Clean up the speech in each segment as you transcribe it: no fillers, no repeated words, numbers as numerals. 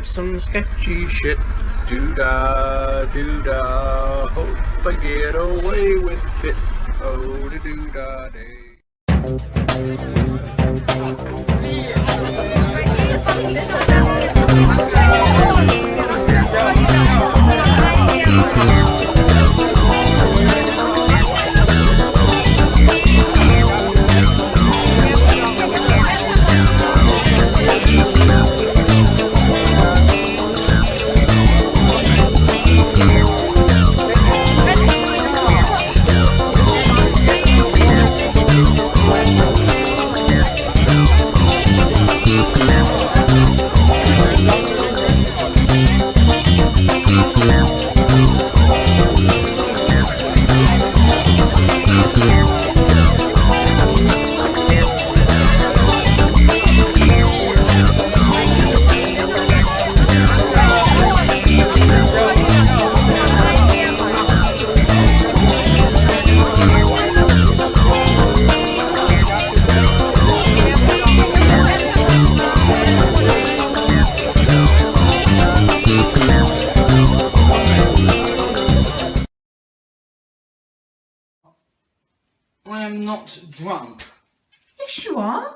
some sketchy shit. Doo-dah, doo-dah, hope I get away with it. Oh, doo-dah, day. I am not drunk. Yes, you are.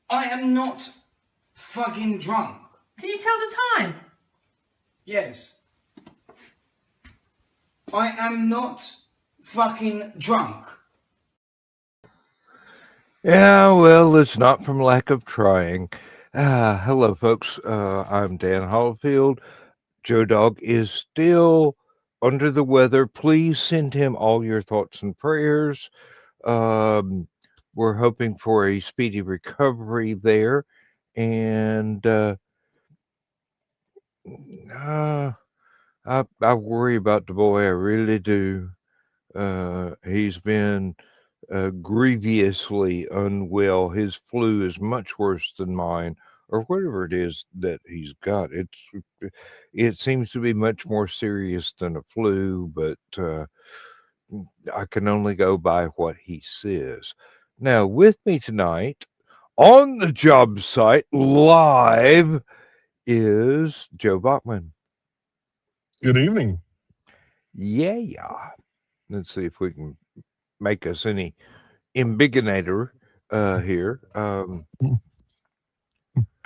I am not fucking drunk. Can you tell the time? Yes. I am not fucking drunk. Yeah, well, it's not from lack of trying. Hello, folks. I'm Dan Hallfield. Joe Dog is still under the weather. Please send him all your thoughts and prayers. We're hoping for a speedy recovery there. And I worry about the boy. I really do. He's been grievously unwell. His flu is much worse than mine, or whatever it is that he's got. It seems to be much more serious than a flu, but I can only go by what he says. Now, with me tonight on the job site live is Joe Bachman. Good evening. Yeah. Let's see if we can make us any embiggenator here. Gonna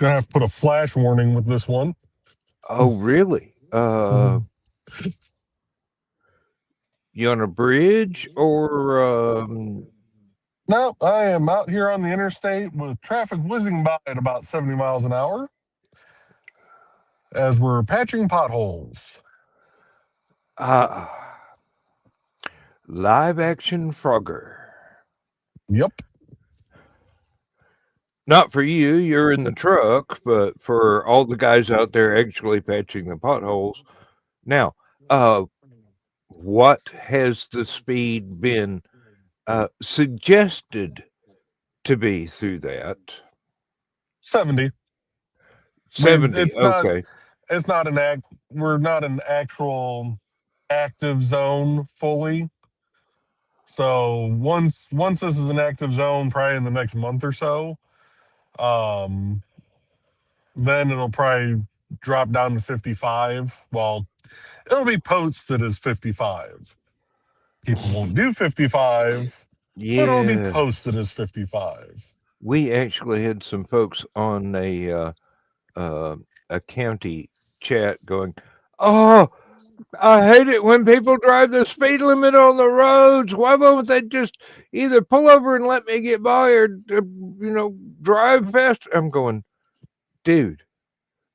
have to put a flash warning with this one. Oh, really? You on a bridge or? No, I am out here on the interstate with traffic whizzing by at about 70 miles an hour as we're patching potholes. Live action Frogger. Yep. Not for you, you're in the truck, but for all the guys out there actually patching the potholes. Now, what has the speed been suggested to be through that? 70. 70. It's Okay. It's not we're not an actual active zone fully. So once this is an active zone, probably in the next month or so, then it'll probably drop down to 55. Well, it'll be posted as 55. People won't do 55, but it'll be Yeah. posted as 55. We actually had some folks on a county chat going, "Oh, I hate it when people drive the speed limit on the roads. Why won't they just either pull over and let me get by or, drive faster?" I'm going, dude,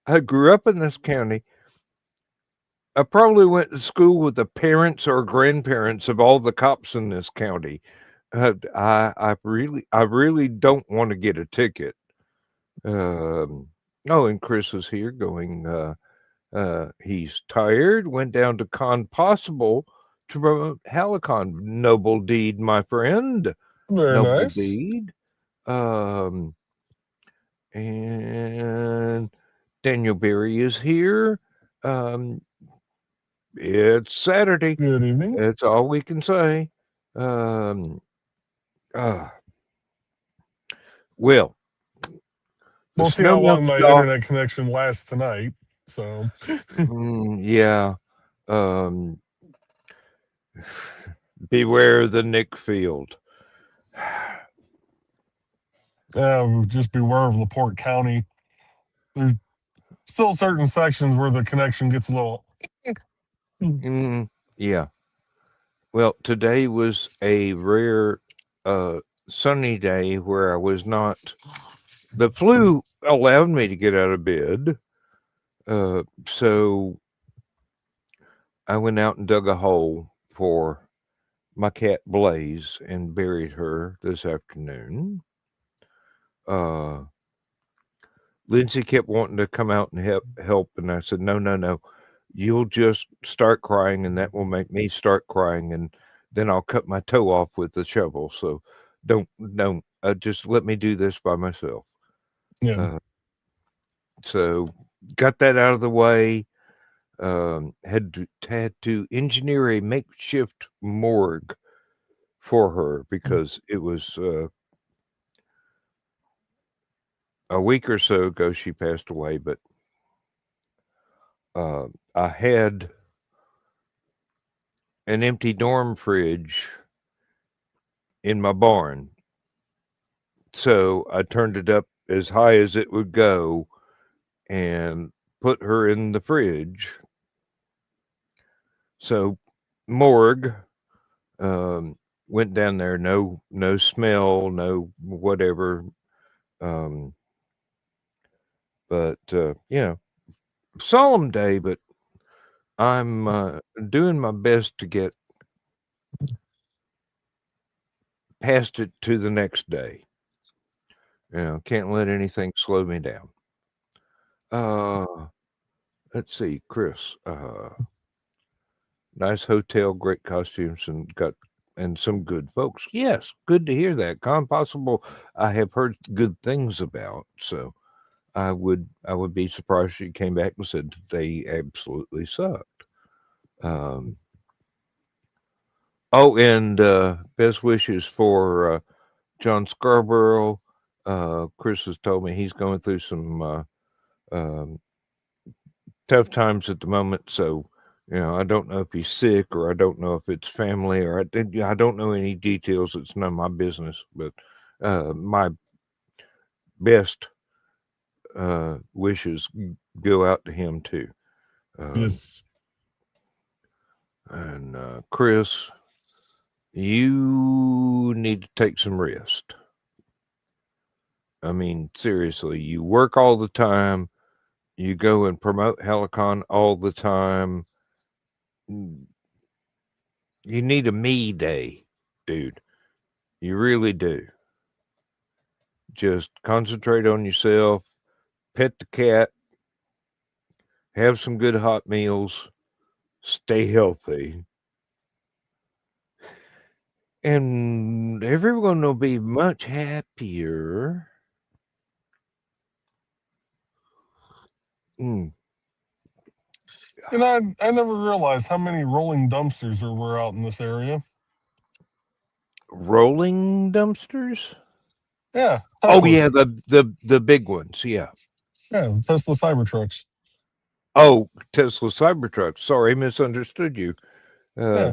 I grew up in this county. I probably went to school with the parents or grandparents of all the cops in this county. I really don't want to get a ticket. Oh, and Chris is here going, he's tired, went down to Con Possible to promote Halicon. Noble deed, my friend. Very Noble nice. deed. And Daniel Berry is here. It's Saturday. Good evening. That's all we can say. Well, We'll see snow how long my melted off. internet connection lasts tonight. So Yeah. Beware the Nick Field. just beware of LaPorte County. There's still certain sections where the connection gets a little. Yeah. Well, today was a rare sunny day where I was not. The flu allowed me to get out of bed. So I went out and dug a hole for my cat Blaze and buried her this afternoon. Lindsay kept wanting to come out and help, and I said, no. You'll just start crying, and that will make me start crying, and then I'll cut my toe off with the shovel. So don't just let me do this by myself. Yeah. So got that out of the way. Had to engineer a makeshift morgue for her because it was a week or so ago she passed away, but I had an empty dorm fridge in my barn. So I turned it up as high as it would go and put her in the fridge. So morgue, went down there, no smell, no whatever. But solemn day, but I'm doing my best to get past it to the next day. Can't let anything slow me down. Let's see, Chris. Nice hotel, great costumes, and some good folks. Yes, good to hear that. Con Possible, I have heard good things about. So I would be surprised if she came back and said they absolutely sucked. And best wishes for John Scarborough. Chris has told me he's going through some tough times at the moment. So, I don't know if he's sick or I don't know if it's family or I don't know any details. It's none of my business. But my best wishes go out to him too. Yes. And Chris, you need to take some rest. I mean, seriously, you work all the time. You go and promote Helicon all the time. You need a me day, dude. You really do. Just concentrate on yourself, pet the cat, have some good hot meals, stay healthy. And everyone will be much happier. Mm. I never realized how many rolling dumpsters there were out in this area. Rolling dumpsters? Yeah. Oh Teslas. yeah, the big ones. Yeah. Yeah, Tesla Cybertrucks. Oh, Tesla Cybertruck. Sorry, misunderstood you. Yeah.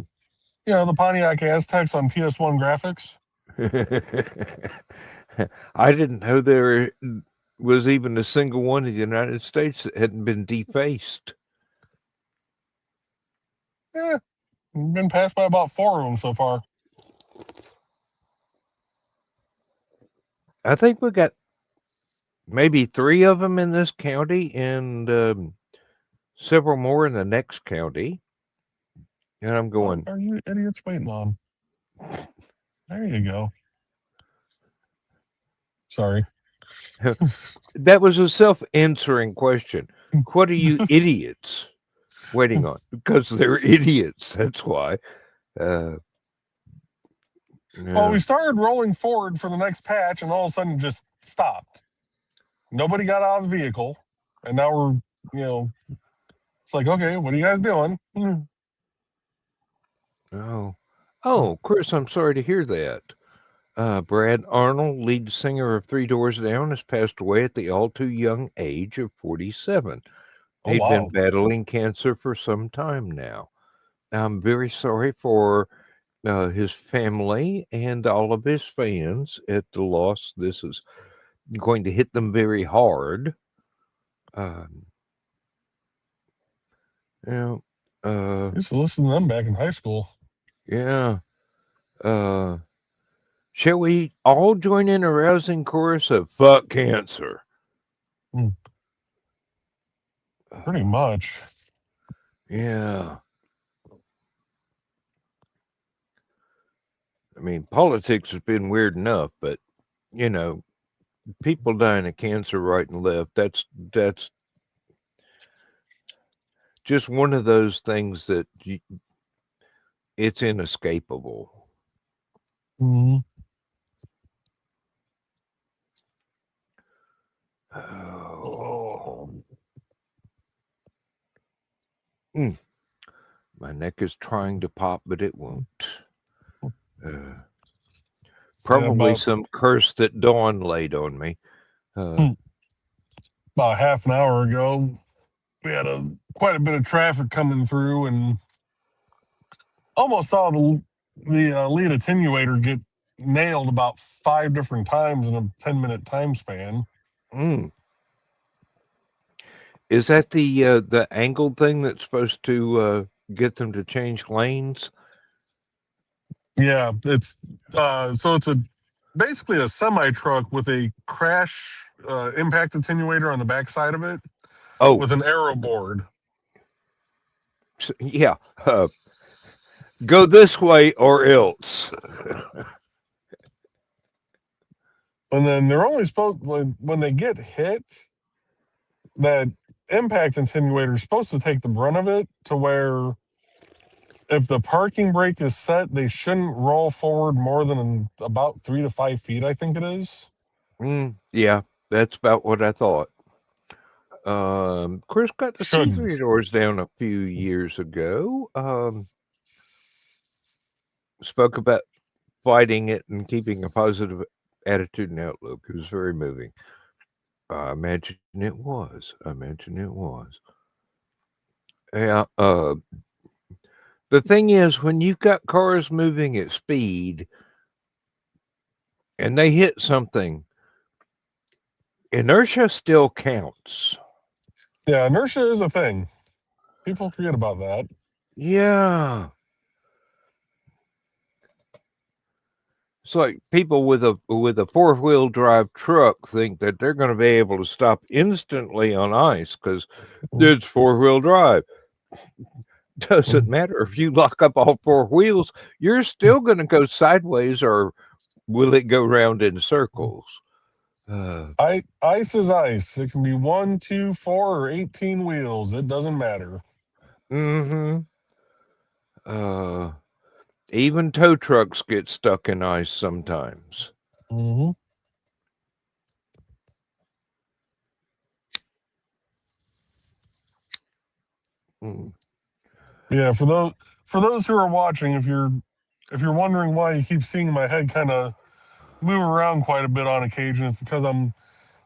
The Pontiac Aztecs on PS1 graphics. I didn't know there was even a single one in the United States that hadn't been defaced. Yeah. Been passed by about 4 of them so far. I think we got maybe 3 of them in this county and several more in the next county. And I'm going, What are you idiots waiting on? There you go. Sorry. that was a self-answering question. What are you idiots waiting on? Because they're idiots. That's why. Well, Yeah. we started rolling forward for the next patch, and all of a sudden just stopped. Nobody got out of the vehicle, and now we're, it's like, okay, what are you guys doing? Oh, Chris, I'm sorry to hear that. Brad Arnold, lead singer of Three Doors Down, has passed away at the all too young age of 47. Oh He'd been wow. battling cancer for some time now. I'm very sorry for his family and all of his fans at the loss. This is going to hit them very hard. Um, yeah, I used to listen to them back in high school. yeah. Uh, shall we all join in a rousing chorus of "Fuck Cancer"? Mm, pretty much. Yeah. I mean, politics has been weird enough, but you know, people dying of cancer right and left. That's just one of those things that it's inescapable. Mhm. Oh. Oh. My neck is trying to pop, but it won't. Uh, Yeah, probably some curse that Dawn laid on me. About half an hour ago, we had quite a bit of traffic coming through, and almost saw the lead attenuator get nailed about 5 different times in a 10-minute time span. Mm. Is that the angled thing that's supposed to get them to change lanes? Yeah, it's so it's basically a semi truck with a crash impact attenuator on the backside of it Oh, with an arrow board. yeah. Go this way or else. And then they're only supposed when they get hit, that impact attenuator is supposed to take the brunt of it to where if the parking brake is set, they shouldn't roll forward more than about 3 to 5 feet, I think it is. Yeah, that's about what I thought. Chris got to see Three Shouldn't. Doors Down a few years ago. Spoke about fighting it and keeping a positive attitude and outlook. It was very moving. I imagine it was. I imagine it was. Yeah. The thing is, when you've got cars moving at speed and they hit something, inertia still counts. Yeah, inertia is a thing. People forget about that. Yeah. It's like people with a four-wheel drive truck think that they're going to be able to stop instantly on ice because it's four-wheel drive. Doesn't matter if you lock up all four wheels, you're still going to go sideways, or will it go round in circles? Ice is ice. It can be 1, 2, 4, or 18 wheels. It doesn't matter. Mm-hmm. Even tow trucks get stuck in ice sometimes. Mm-hmm. Mm. Yeah, for those who are watching, if you're wondering why you keep seeing my head kind of move around quite a bit on occasion, it's because I'm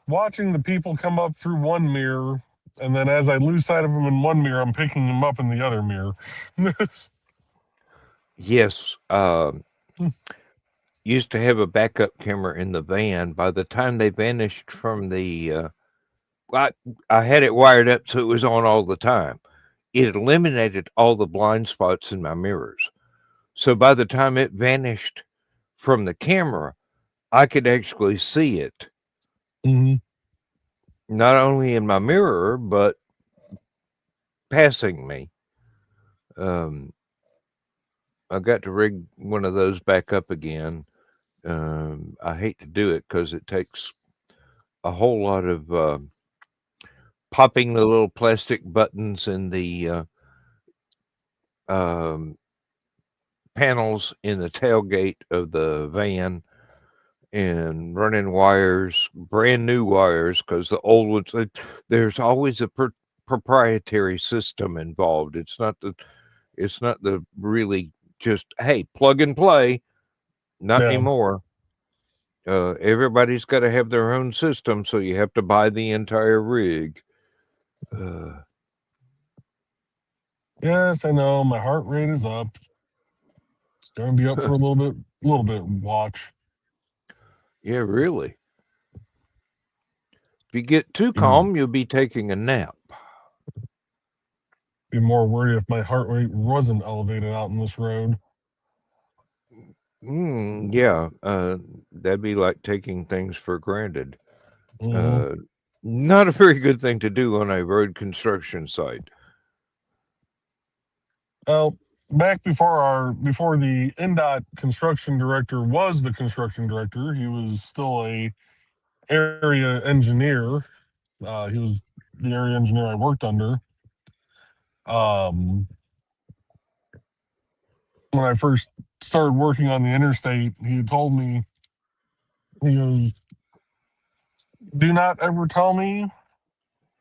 watching the people come up through one mirror, and then as I lose sight of them in one mirror, I'm picking them up in the other mirror. Yes. Used to have a backup camera in the van. By the time they vanished from the, I had it wired up so it was on all the time. It eliminated all the blind spots in my mirrors. So by the time it vanished from the camera, I could actually see it, Mm-hmm. not only in my mirror, but passing me. I got to rig one of those back up again. I hate to do it because it takes a whole lot of popping the little plastic buttons in the um, panels in the tailgate of the van and running wires, brand new wires, because the old ones, there's always a proprietary system involved. It's not the really just, hey, plug and play. Not Yeah. anymore. Everybody's got to have their own system, so you have to buy the entire rig. Uh, Yes, I know. My heart rate is up. It's going to be up for a little bit. Watch. yeah, really. If you get too Mm. calm, you'll be taking a nap. Be more worried if my heart rate wasn't elevated out in this road. Yeah, that'd be like taking things for granted. Mhm. Not a very good thing to do on a road construction site. Well, back before the NDOT construction director was the construction director, he was still a area engineer. He was the area engineer I worked under. When I first started working on the interstate, he told me, he goes, "Do not ever tell me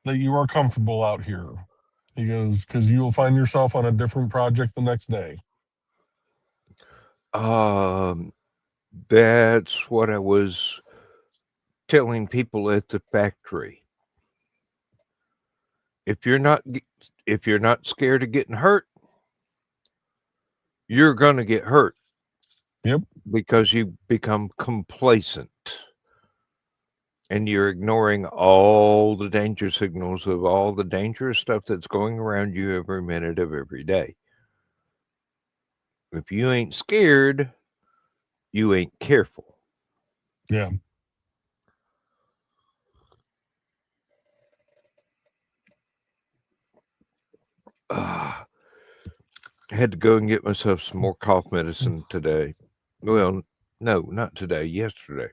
that you are comfortable out here." He goes, "Because you will find yourself on a different project the next day." Um, that's what I was telling people at the factory. If you're not if you're not scared of getting hurt, you're going to get hurt Yep. because you become complacent and you're ignoring all the danger signals of all the dangerous stuff that's going around you every minute of every day. If you ain't scared, you ain't careful. Yeah. I had to go and get myself some more cough medicine today. Well, no, not today, yesterday.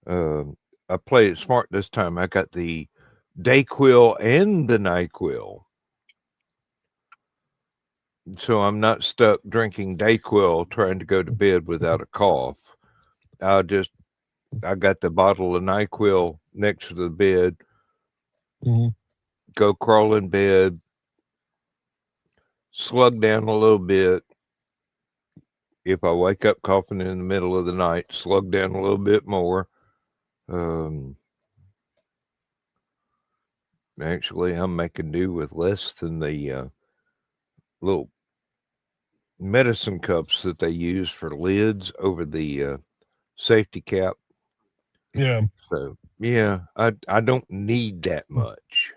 I played it smart this time. I got the Dayquil and the NyQuil. So I'm not stuck drinking Dayquil trying to go to bed without a cough. I got the bottle of NyQuil next to the bed, Mhm. go crawl in bed, slug down a little bit. If I wake up coughing in the middle of the night, slug down a little bit more. Actually, I'm making do with less than the little medicine cups that they use for lids over the safety cap. Yeah. So yeah, I don't need that much.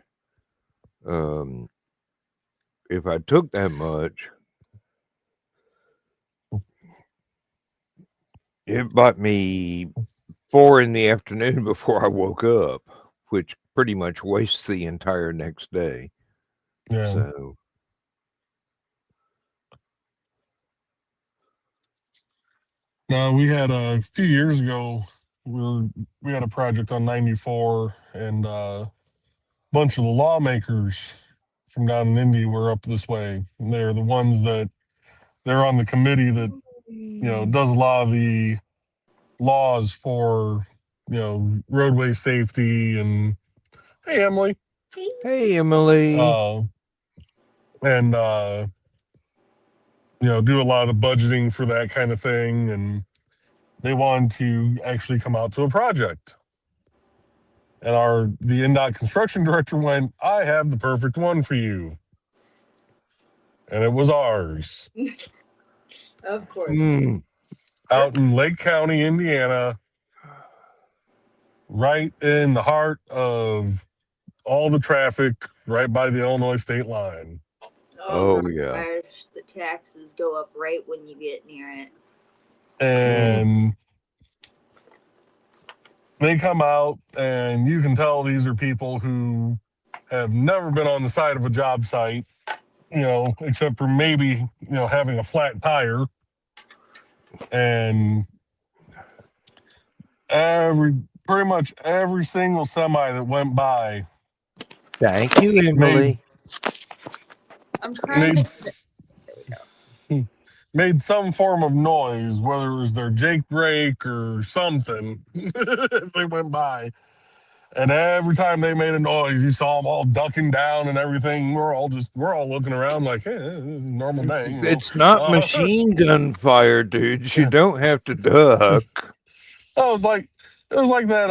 Um, if I took that much, it bought me 4 in the afternoon before I woke up, which pretty much wastes the entire next day. Yeah. So Now we had a few years ago, we had a project on 94, and a bunch of the lawmakers from down in Indy were up this way. And they're the ones that they're on the committee that does a lot of the laws for roadway safety. And hey, Emily. hey, Emily. And do a lot of the budgeting for that kind of thing. And they wanted to actually come out to a project. And the NDOT construction director went, "I have the perfect one for you." And it was ours. Of course. Out in Lake County, Indiana, right in the heart of all the traffic, right by the Illinois state line. Oh, my yeah. gosh, the taxes go up right when you get near it. And they come out, and you can tell these are people who have never been on the side of a job site, except for maybe, having a flat tire. And pretty much every single semi that went by Thank you, Emily. I'm trying made to. made some form of noise, whether it was their Jake brake or something, as they went by. And every time they made a noise, you saw them all ducking down and everything. We're all looking around like, hey, this is a normal day. It's not machine gun fire, dudes. You don't have to duck. Oh, it was like that.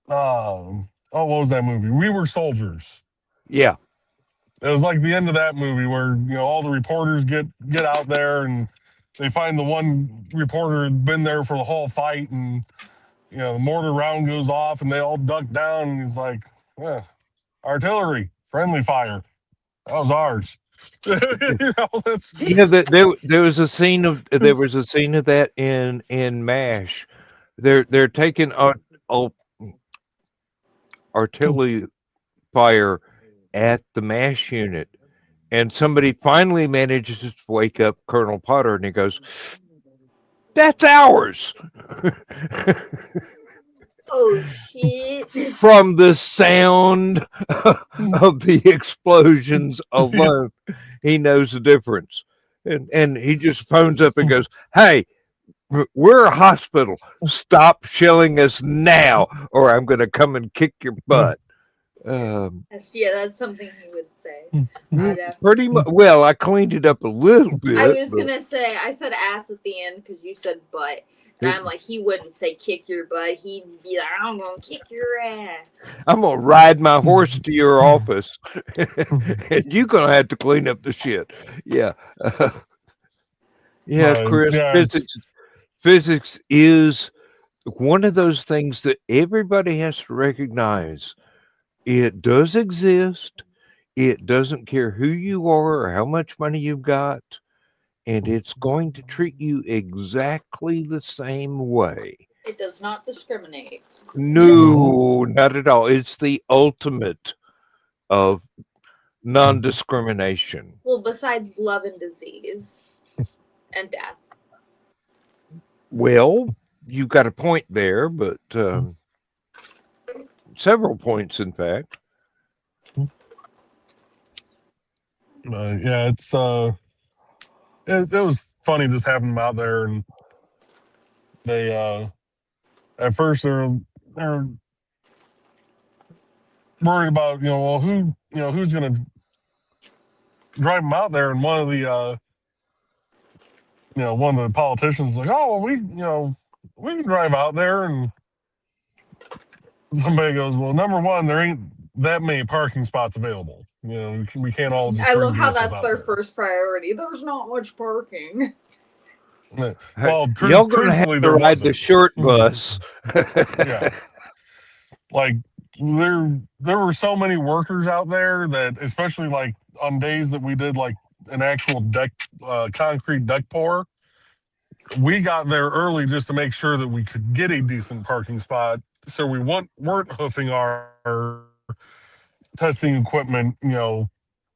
Oh, what was that movie? We Were Soldiers. Yeah. It was like the end of that movie where all the reporters get out there and they find the one reporter had been there for the whole fight, and the mortar round goes off and they all duck down, and he's like, yeah, artillery, friendly fire. That was ours. That's Yeah, there was a scene of that in MASH. They're taking artillery fire at the MASH unit, and somebody finally manages to wake up Colonel Potter, and he goes, "That's ours." Oh shit. From the sound of the explosions yeah. alone, he knows the difference. And he just phones up and goes, "Hey, we're a hospital. Stop shelling us now, or I'm going to come and kick your butt." That's something he would say. Pretty much. Well, I cleaned it up a little bit. I was gonna say, I said ass at the end because you said butt. And I'm like, he wouldn't say kick your butt. He'd be like, I'm gonna kick your ass. I'm gonna ride my horse to your office, and you're gonna have to clean up the shit. Yeah, yeah, Chris. Yeah, Physics is one of those things that everybody has to recognize. It does exist. It doesn't care who you are or how much money you've got, and it's going to treat you exactly the same way. It does not discriminate. No, not at all. It's the ultimate of non-discrimination. Well, besides love and disease and death. Well, you've got a point there, but several points, in fact. Yeah, it was funny just having them out there, and they at first they're worried about well, who's gonna drive them out there, and one of the politicians was like, oh, well, we can drive out there, and somebody goes, well, number one, there ain't that many parking spots available. We can't all just I love bring how vehicles that's out their there. first priority. There's not much parking. Well, Y'all gonna have truthfully, to there ride wasn't. the short bus. Yeah. Like there were so many workers out there that, especially like on days that we did like an actual deck concrete deck pour, we got there early just to make sure that we could get a decent parking spot, so we weren't hoofing our testing equipment a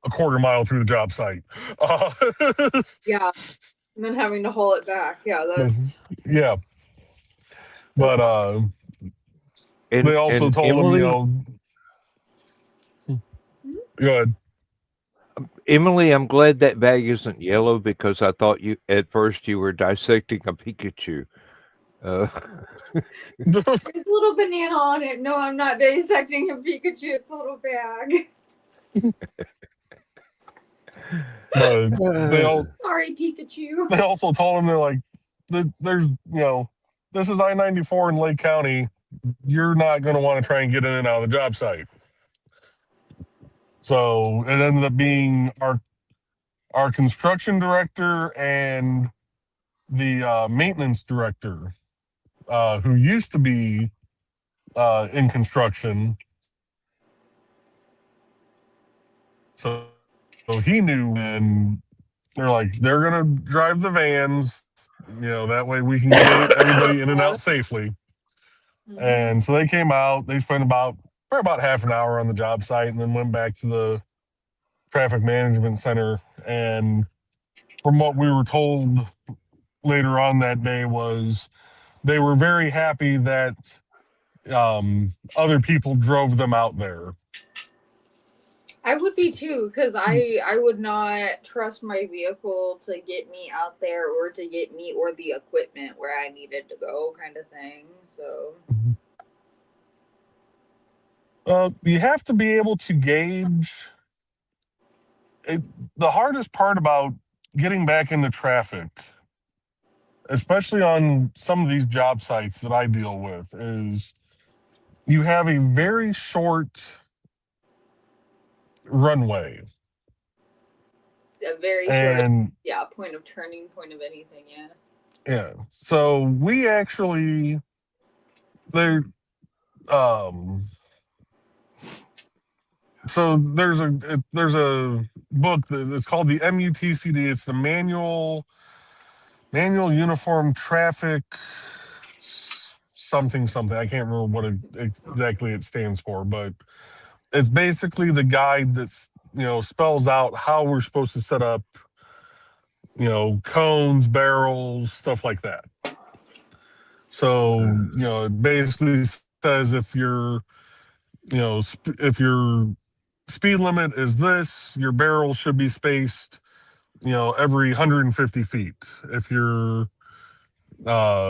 quarter mile through the job site. Yeah. And then having to haul it back. Yeah, that's yeah. But they also told Emily, them, go ahead. Emily, I'm glad that bag isn't yellow, because I thought at first you were dissecting a Pikachu. there's a little banana on it. No, I'm not dissecting a Pikachu. It's a little bag. But Sorry, Pikachu. They also told him, they're like, there's this is I-94 in Lake County. You're not going to want to try and get in and out of the job site. So it ended up being our construction director and the maintenance director, who used to be in construction. So he knew, and they're like, they're gonna drive the vans, that way we can get everybody in and out safely. Mm-hmm. And so they came out. They spent about half an hour on the job site, and then went back to the traffic management center. And from what we were told later on that day, was they were very happy that other people drove them out there. I would be too, because I would not trust my vehicle to get me out there, or to get me or the equipment where I needed to go, kind of thing. So you have to be able to gauge it. The hardest part about getting back into traffic especially on some of these job sites that I deal with, is you have a very short runway. A very short, And point of turning, point of anything, yeah, so we actually there so there's a book that it's called the MUTCD. It's the Manual Uniform Traffic something. I can't remember what exactly it stands for, but it's basically the guide that's spells out how we're supposed to set up cones, barrels, stuff like that. So it basically says if your speed limit is this, your barrel should be spaced every 150 feet. If your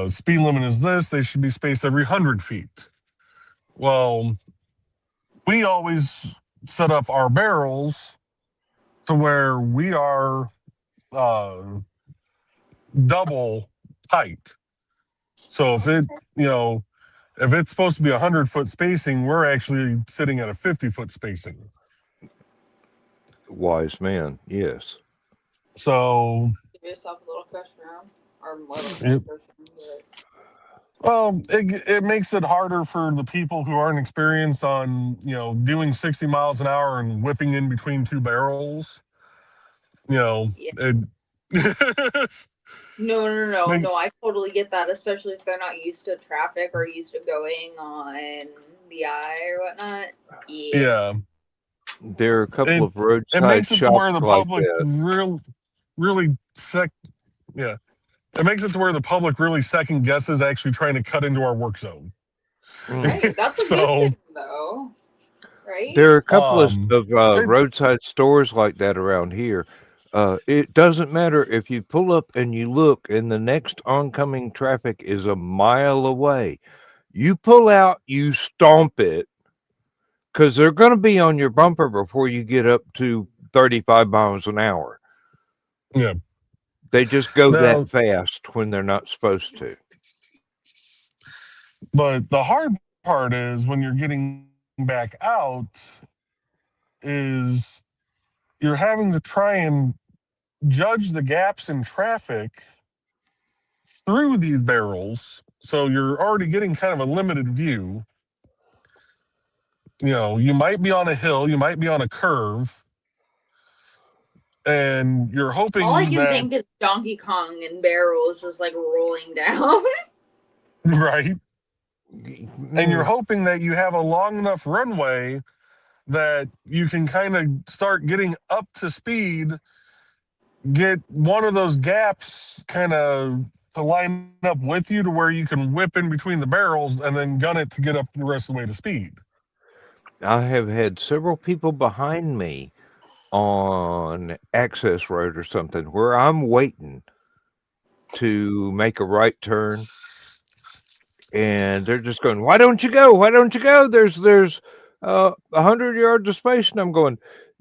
speed limit is this, they should be spaced every 100 feet. Well, we always set up our barrels to where we are double height. So if it's supposed to be 100-foot spacing, we're actually sitting at a 50-foot spacing. Wise man, yes. So give yourself a little cushion or more than Yep. cushion. Well, it makes it harder for the people who aren't experienced on doing 60 miles an hour and whipping in between two barrels. Yeah. It No, I totally get that, especially if they're not used to traffic or used to going on the I or whatnot. Yeah. There are a couple It- of roadside It makes it to where shops the like public that. really yeah. It makes it to where the public really second guesses actually trying to cut into our work zone. Right, that's a good thing, though. Right? There are a couple of it- roadside stores like that around here. It doesn't matter if you pull up and you look, and the next oncoming traffic is a mile away. You pull out, you stomp it, because they're going to be on your bumper before you get up to 35 miles an hour. Yeah. They just go Now- that fast when they're not supposed to. But the hard part is when you're getting back out is you're having to try and judge the gaps in traffic through these barrels. So you're already getting kind of a limited view. You might be on a hill, you might be on a curve, and you're hoping All I can that think is Donkey Kong and barrels just like rolling down. right. And you're hoping that you have a long enough runway that you can kind of start getting up to speed, get one of those gaps kind of to line up with you to where you can whip in between the barrels and then gun it to get up the rest of the way to speed. I have had several people behind me on access road or something where I'm waiting to make a right turn, and they're just going, "Why don't you go? Why don't you go? There's 100 yards of space." And I'm going,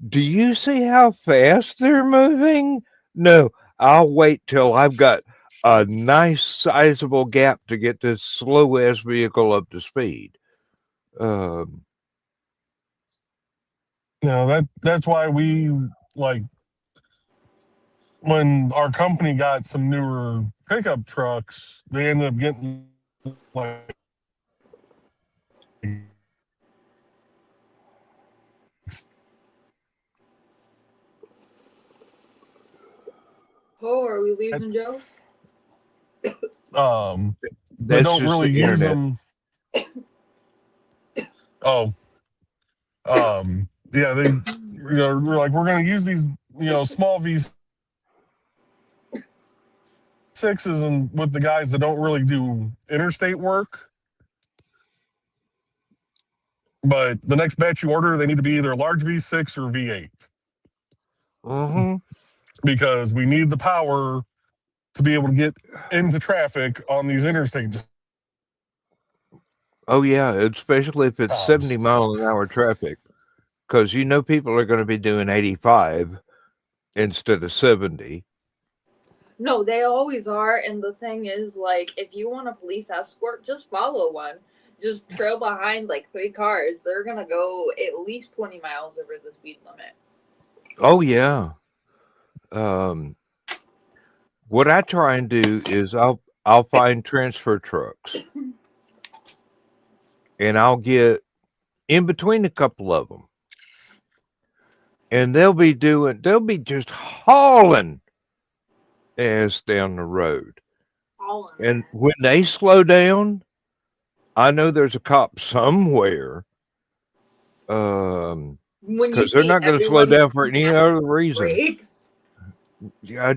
"Do you see how fast they're moving? No, I'll wait till I've got a nice sizable gap to get this slow ass vehicle up to speed." That's why we like when our company got some newer pickup trucks, they ended up getting like Oh, are we losing Joe? they That's don't just really the use internet. them. Oh, yeah, they're like, we're going to use these, small V6s and with the guys that don't really do interstate work. But the next batch you order, they need to be either a large V6 or V8. Mm-hmm. Because we need the power to be able to get into traffic on these interstates. Oh yeah, especially if it's Jobs. 70 mile an hour traffic, because people are going to be doing 85 instead of 70. No, they always are. And the thing is, like, if you want a police escort, just follow one. Just trail behind like 3 cars. They're gonna go at least 20 miles over the speed limit. Oh yeah. Um, what I try and do is I'll find transfer trucks and I'll get in between a couple of them, and they'll be just hauling ass down the road. All in And there. when they slow down, I know there's a cop somewhere. When you Because they're see not going to slow everyone down for any smack other reason. brakes. Yeah,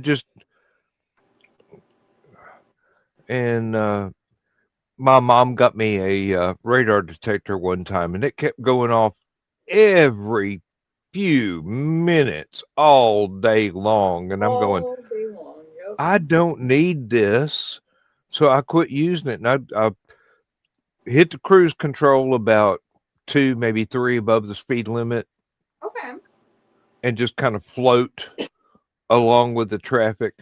and my mom got me a radar detector one time, and it kept going off every few minutes all day long. And I'm going, All day long, yep. I don't need this. So I quit using it, and I hit the cruise control about 2, maybe 3 above the speed limit, Okay. and just kind of float along with the traffic.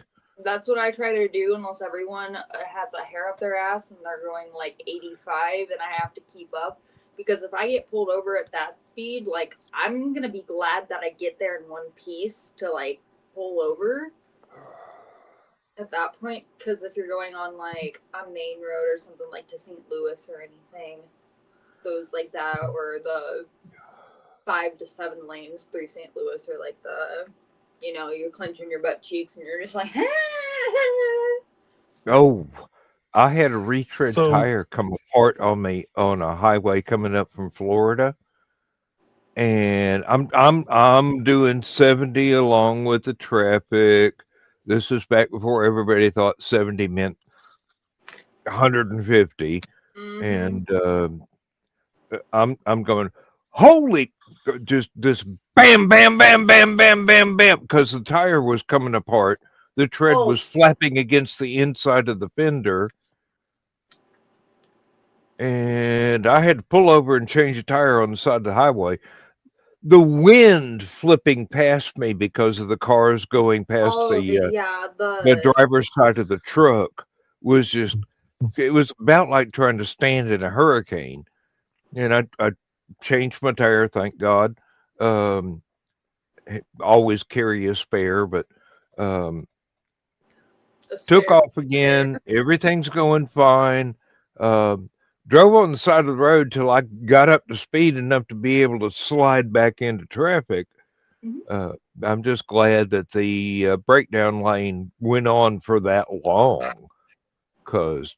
That's what I try to do unless everyone has a hair up their ass and they're going like 85 and I have to keep up. Because if I get pulled over at that speed, like, I'm going to be glad that I get there in one piece to like pull over at that point. Because if you're going on like a main road or something like to St. Louis or anything, those like that, or the 5 to 7 lanes through St. Louis, or like the, you know, you're clenching your butt cheeks and you're just like, Oh, I had a retread So tire come apart on me on a highway coming up from Florida, and I'm doing 70 along with the traffic. This was back before everybody thought 70 meant 150, mm-hmm. and I'm going, holy, just this bam, bam, bam, bam, bam, bam, bam, because the tire was coming apart. The tread Oh, was flapping against the inside of the fender, and I had to pull over and change a tire on the side of the highway. The wind flipping past me because of the cars going past all of it, yeah. the The driver's side of the truck was just, it was about like trying to stand in a hurricane. And I changed my tire, thank God. Um, always carry a spare, but um, a took spare off tire. again. Everything's going fine. Um, drove on the side of the road till I got up to speed enough to be able to slide back into traffic. Mhm. Uh, I'm just glad that the breakdown lane went on for that long, because,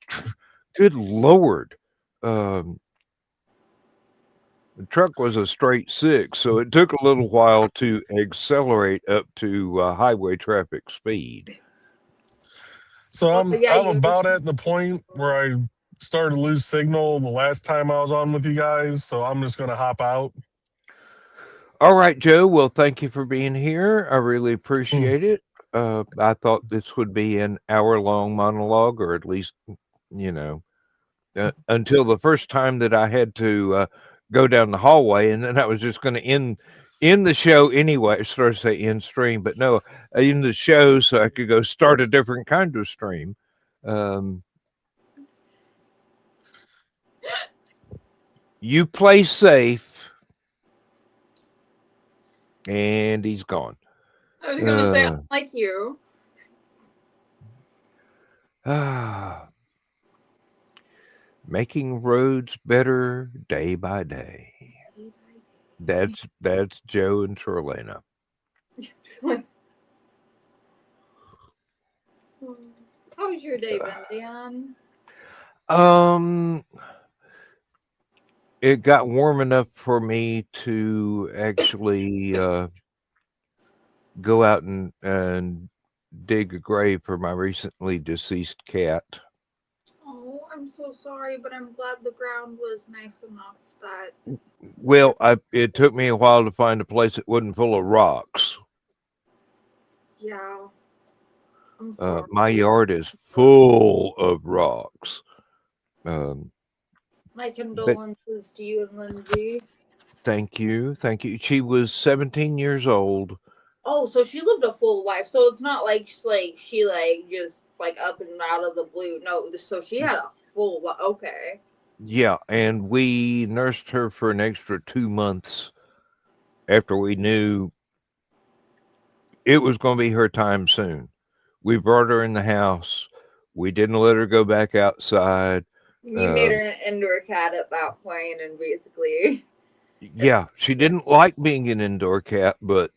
good Lord, um, the truck was a straight 6, so it took a little while to accelerate up to highway traffic speed. so Well, yeah, I'm you gotta about keep at the going point where forward. I started to lose signal the last time I was on with you guys, so I'm just gonna hop out. All right, Joe. Well, thank you for being here. I really Mm. appreciate it. I thought this would be an hour-long monologue, or at least, you know, until the first time that I had to go down the hallway, and then I was just going to end the show anyway. Start to say end stream, but no, end the show so I could go start a different kind of stream. Um, you play safe, and he's gone. I was gonna say, Uh, like you. making roads better day by day. That's Joe and Trelena. How's your day been, Dan? Um, it got warm enough for me to actually go out and dig a grave for my recently deceased cat. Oh, I'm so sorry, but I'm glad the ground was nice enough that you're. Well, it took me a while to find a place that wasn't full of rocks. Yeah, I'm sorry. My yard is full of rocks. Um, My but condolences to you and Lindsay. thank you, thank you. She was 17 years old Oh, so she lived a full life. So it's not like she just like up and out of the blue. No, so she had a full life. Okay. Yeah, and we nursed her for an extra 2 months after we knew it was going to be her time soon. We brought her in the house. We didn't let her go back outside. You made Um, her an indoor cat at that point, and basically, yeah, she yeah, didn't like being an indoor cat, but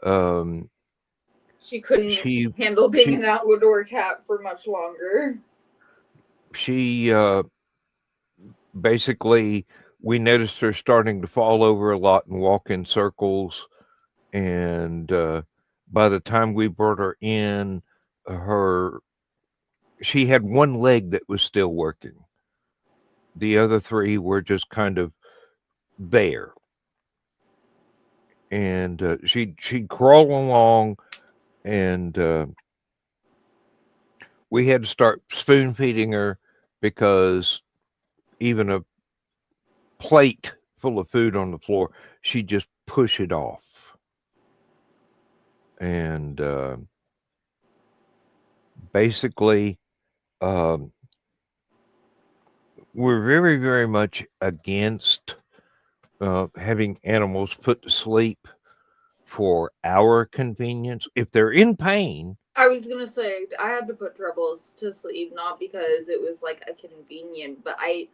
um, she couldn't she handle being she an outdoor cat for much longer. she basically we noticed her starting to fall over a lot and walk in circles. And by the time we brought her in, her she had one leg that was still working. The other three were just kind of there, and she'd crawl along, and we had to start spoon feeding her because even a plate full of food on the floor, she'd just push it off. And basically, um, we're very, very much against having animals put to sleep for our convenience. If they're in pain, I was gonna say I had to put Troubles to sleep, not because it was like a convenient, but I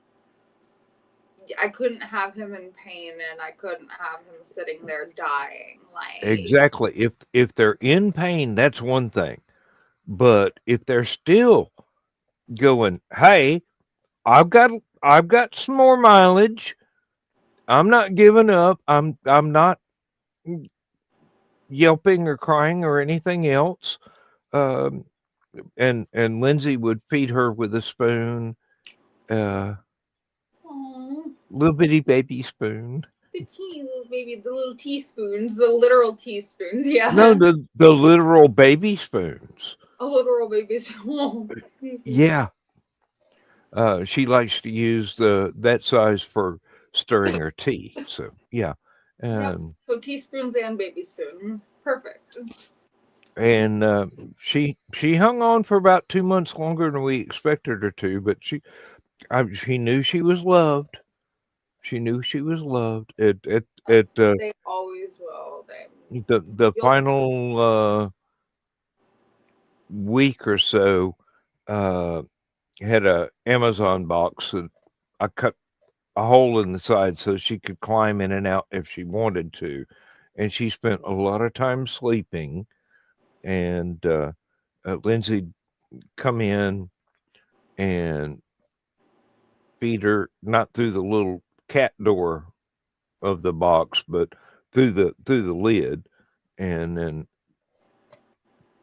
couldn't have him in pain, and I couldn't have him sitting there dying. Like, exactly. If they're in pain, that's one thing. But if they're still going, hey, I've got I've got some more mileage. I'm not giving up. I'm not yelping or crying or anything else. Um, and Lindsay would feed her with a spoon, uh, oh, little bitty baby spoon. the teeny little baby, the little teaspoons, the literal teaspoons, No, yeah, the literal baby spoons. a literal baby. Oh, Yeah, she likes to use the that size for stirring her tea. So yeah, yep. um, So teaspoons and baby spoons, perfect. and she hung on for about 2 months longer than we expected her to, but she knew she was loved. She knew she was loved. They always will. They The you'll final week or so, uh, had a Amazon box that I cut a hole in the side so she could climb in and out if she wanted to, and she spent a lot of time sleeping. And Lindsay come in and feed her not through the little cat door of the box, but through the lid, and then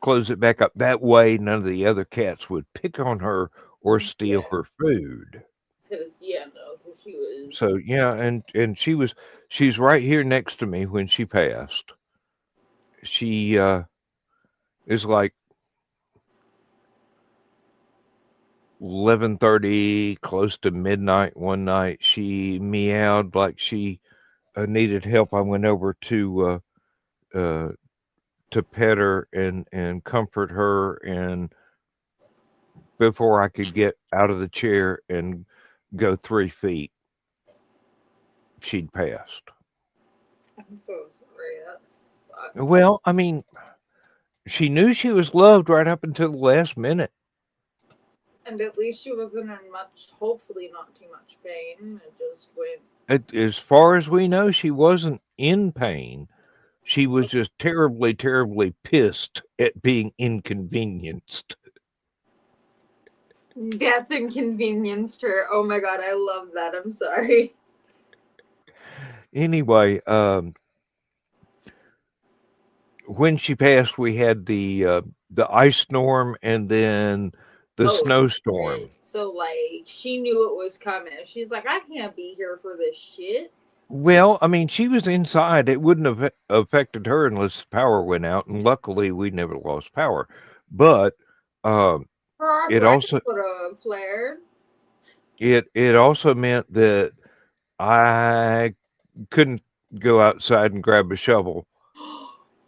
close it back up. That way, none of the other cats would pick on her or steal yeah, her food. because yeah, no, because she was. So yeah, and she's right here next to me when she passed. She is like 11:30, close to midnight one night. She meowed like she needed help. I went over uh, to pet her and comfort her, and before I could get out of the chair and go 3 feet, she'd passed. I'm so sorry. That sucks. Well, I mean, she knew she was loved right up until the last minute. And at least she wasn't in much, hopefully not too much pain. It just went. As far as we know, she wasn't in pain. She was just terribly, terribly pissed at being inconvenienced. Death inconvenienced her. Oh my god, I love that. I'm sorry. Anyway, when she passed, we had the ice storm and then the Oh snowstorm. shit. So like she knew it was coming. She's like, I can't be here for this shit. Well, I mean, she was inside. It wouldn't have affected her unless the power went out, and luckily we never lost power. But um, Her arm it light also would have flared. it also meant that I couldn't go outside and grab a shovel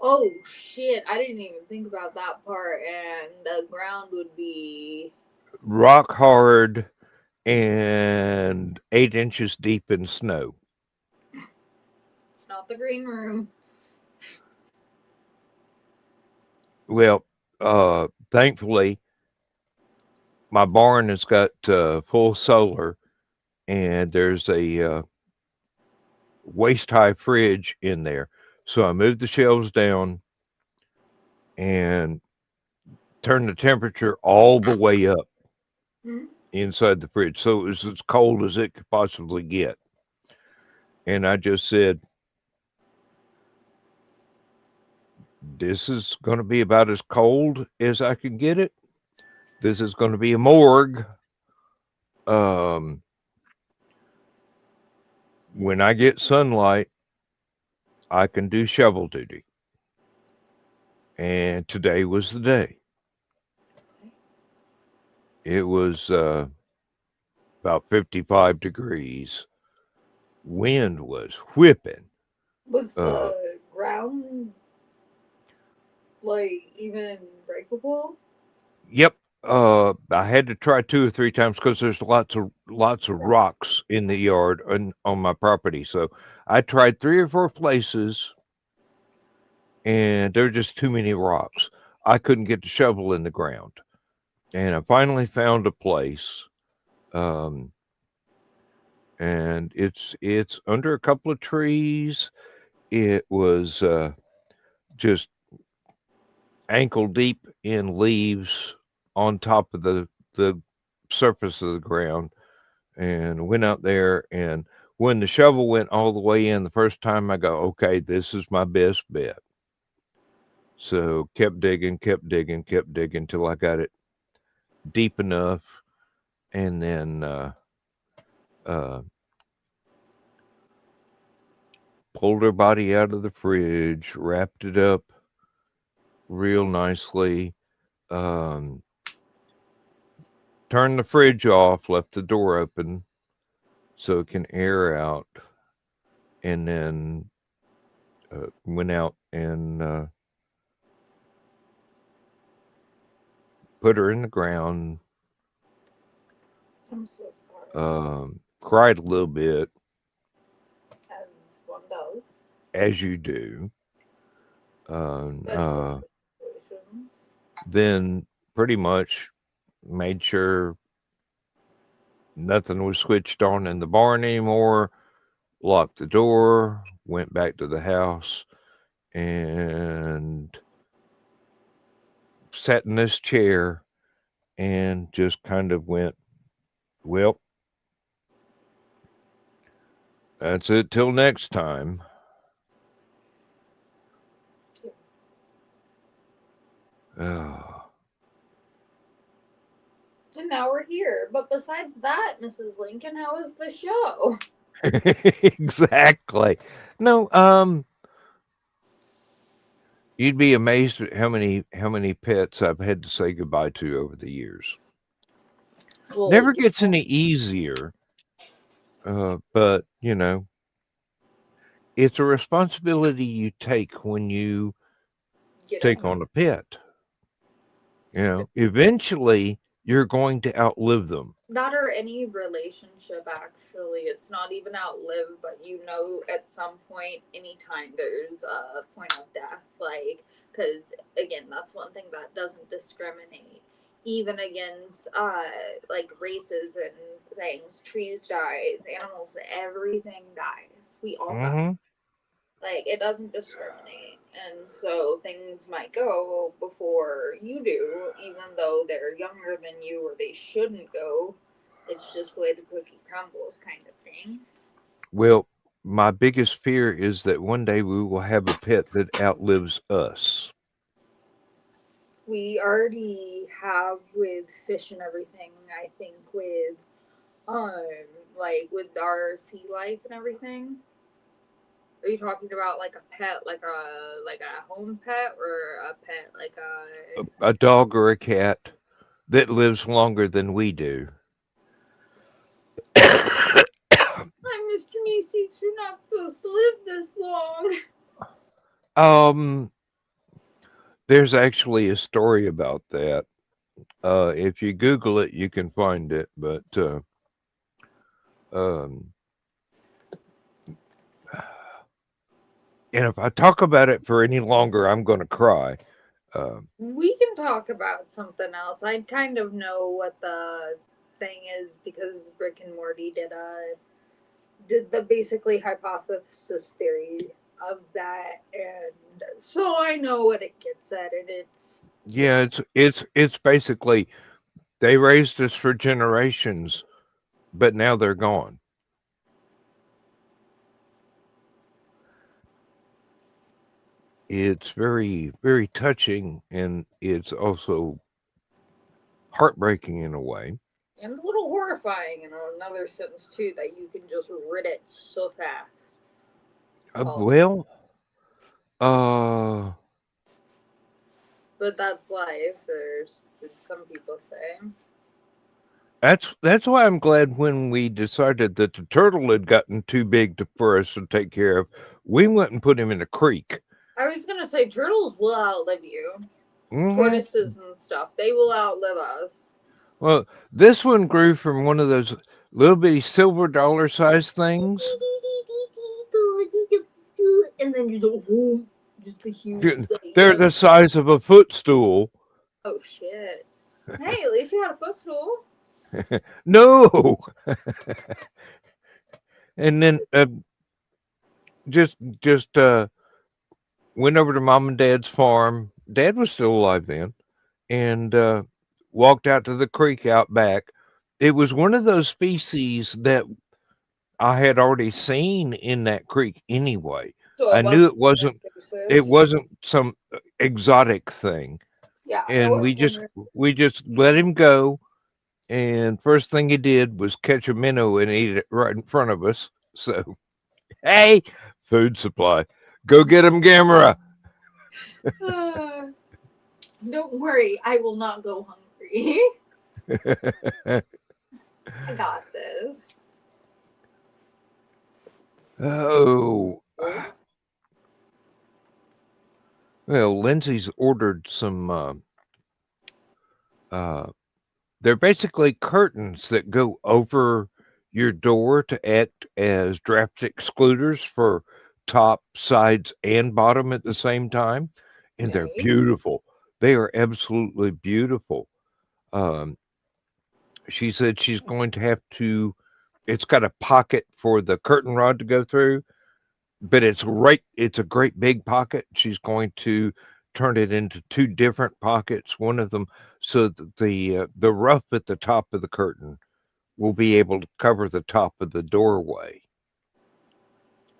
Oh shit! I didn't even think about that part. And the ground would be. Rock hard and 8 inches deep in snow. It's not the green room. Well, thankfully, my barn has got full solar, and there's a waist high fridge in there. So I moved the shelves down and turned the temperature all the way up Hmm? inside the fridge. So it was as cold as it could possibly get. And I just said, this is going to be about as cold as I can get it. This is going to be a morgue. Um, when I get sunlight, I can do shovel duty. And today was the day. It was about 55 degrees. Wind was whipping. Was Uh, the ground like even breakable? yep. I had to try 2 or 3 times because there's lots of Right. rocks in the yard on my property. So I tried 3 or 4 places, and there were just too many rocks. I couldn't get the shovel in the ground, and I finally found a place. Um, and it's under a couple of trees. It was just ankle deep in leaves on top of the surface of the ground, and went out there. And when the shovel went all the way in the first time, I go, okay, this is my best bet. So kept digging, kept digging, kept digging till I got it deep enough, and then uh, pulled her body out of the fridge, wrapped it up real nicely, um, turned the fridge off, left the door open so it can air out, and then went out and put her in the ground. I'm so sorry. Cried a little bit, As one does. as you do. Especially in this situation. Then pretty much made sure nothing was switched on in the barn anymore, locked the door, went back to the house, and sat in this chair and just kind of went, well, that's it till next time. Oh. And now we're here. But besides that, Mrs. Lincoln, how was the show? Exactly. No, you'd be amazed at how many pets I've had to say goodbye to over the years. Well, Never yeah, gets any easier, but it's a responsibility you take when you get take on. on a pet. Eventually you're going to outlive them. That or any relationship, actually. It's not even outlive, but at some point, anytime there's a point of death. Like, because, again, that's one thing that doesn't discriminate. Even against, like, races and things. Trees dies, animals, everything dies. We all die. Hmm. Like, it doesn't discriminate. And so things might go before you do, even though they're younger than you or they shouldn't go. It's just the way the cookie crumbles, kind of thing. Well, my biggest fear is that one day we will have a pet that outlives us. We already have with fish and everything, I think, with, um, like, with our sea life and everything. Are you talking about like a pet, like a home pet, or a pet like a? A dog or a cat that lives longer than we do. I'm Mr. Meeseeks. We're not supposed to live this long. um, There's actually a story about that. If you Google it, you can find it. But um, and if I talk about it for any longer, I'm going to cry. We can talk about something else. I kind of know what the thing is because Rick and Morty did the basically hypothesis theory of that, and so I know what it gets at, and it's Yeah, it's basically they raised us for generations, but now they're gone. It's very, very touching, and it's also heartbreaking in a way. and a little horrifying in another sense too that you can just rid it so fast. Oh, Well, uh, but that's life, or some people say. that's why I'm glad when we decided that the turtle had gotten too big for us to take care of, we went and put him in a creek. I was gonna say turtles will outlive you. Hmm. Tortoises and stuff, they will outlive us. Well, this one grew from one of those little bitty silver dollar size things. And then you go home, just a huge. They're the size of a footstool. Oh shit! Hey, at least you had a footstool. No. And then just went over to mom and dad's farm. Dad was still alive then, and walked out to the creek out back. It was one of those species that I had already seen in that creek anyway. So I it knew wasn't it wasn't invasive. some exotic thing, Yeah, I and was wondering. we just let him go. And first thing he did was catch a minnow and eat it right in front of us. So hey, food supply, go get him, Gamera. Don't worry, I will not go hungry. I got this. Oh, well, Lindsay's ordered some. They're basically curtains that go over your door to act as draft excluders for top, sides, and bottom at the same time, and they're Nice. beautiful. They are absolutely beautiful. Um, she said she's going to have to. It's got a pocket for the curtain rod to go through, but it's a great big pocket. She's going to turn it into two different pockets, one of them so that the ruff at the top of the curtain will be able to cover the top of the doorway.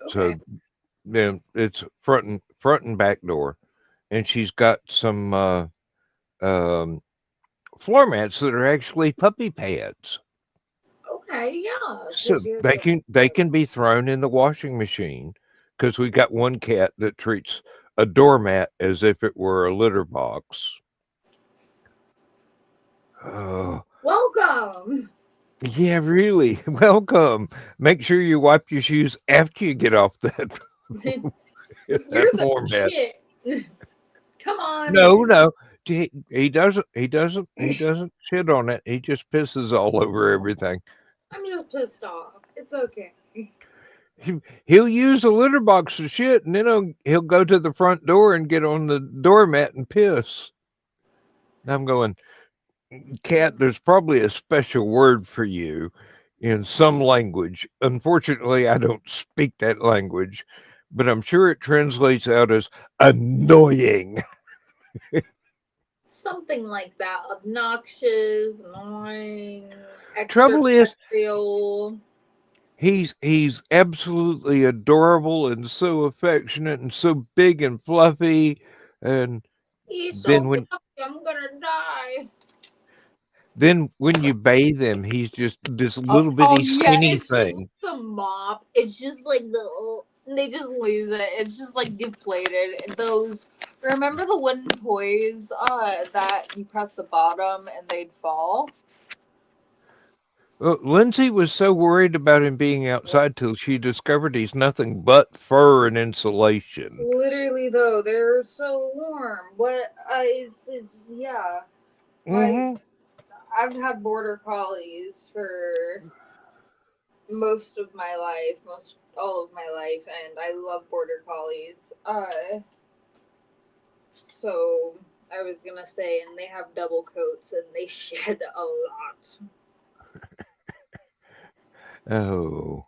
Okay. So then it's front and back door, and she's got some um, floor mats that are actually puppy pads. Okay. Yeah. So So she has they can be thrown in the washing machine because we got one cat that treats a doormat as if it were a litter box. Oh, Welcome. yeah, really. Welcome. Make sure you wipe your shoes after you get off that You're that the floor mat. shit. Come on. No. He doesn't shit on it. He just pisses all over everything. I'm just pissed off. It's okay. He'll use a litter box of shit, and then he'll go to the front door and get on the doormat and piss. And I'm going, Cat, there's probably a special word for you in some language. Unfortunately, I don't speak that language, but I'm sure it translates out as annoying. Something like that. Obnoxious, annoying, Trouble is, extraterrestrial. he's absolutely adorable and so affectionate and so big and fluffy. And He's so then when fluffy, I'm gonna die. then when you bathe him, he's just this Oh, little oh bitty yeah, skinny it's just thing. the mop. It's just like they just lose it. It's just like deflated. Those remember the wooden toys that you press the bottom and they'd fall? Lindsay was so worried about him being outside till she discovered he's nothing but fur and insulation. Literally though, they're so warm. What? It's yeah. My Hmm. I've had border collies for most of my life, most all of my life, and I love border collies. So I was gonna say, and they have double coats, and they shed a lot. Oh,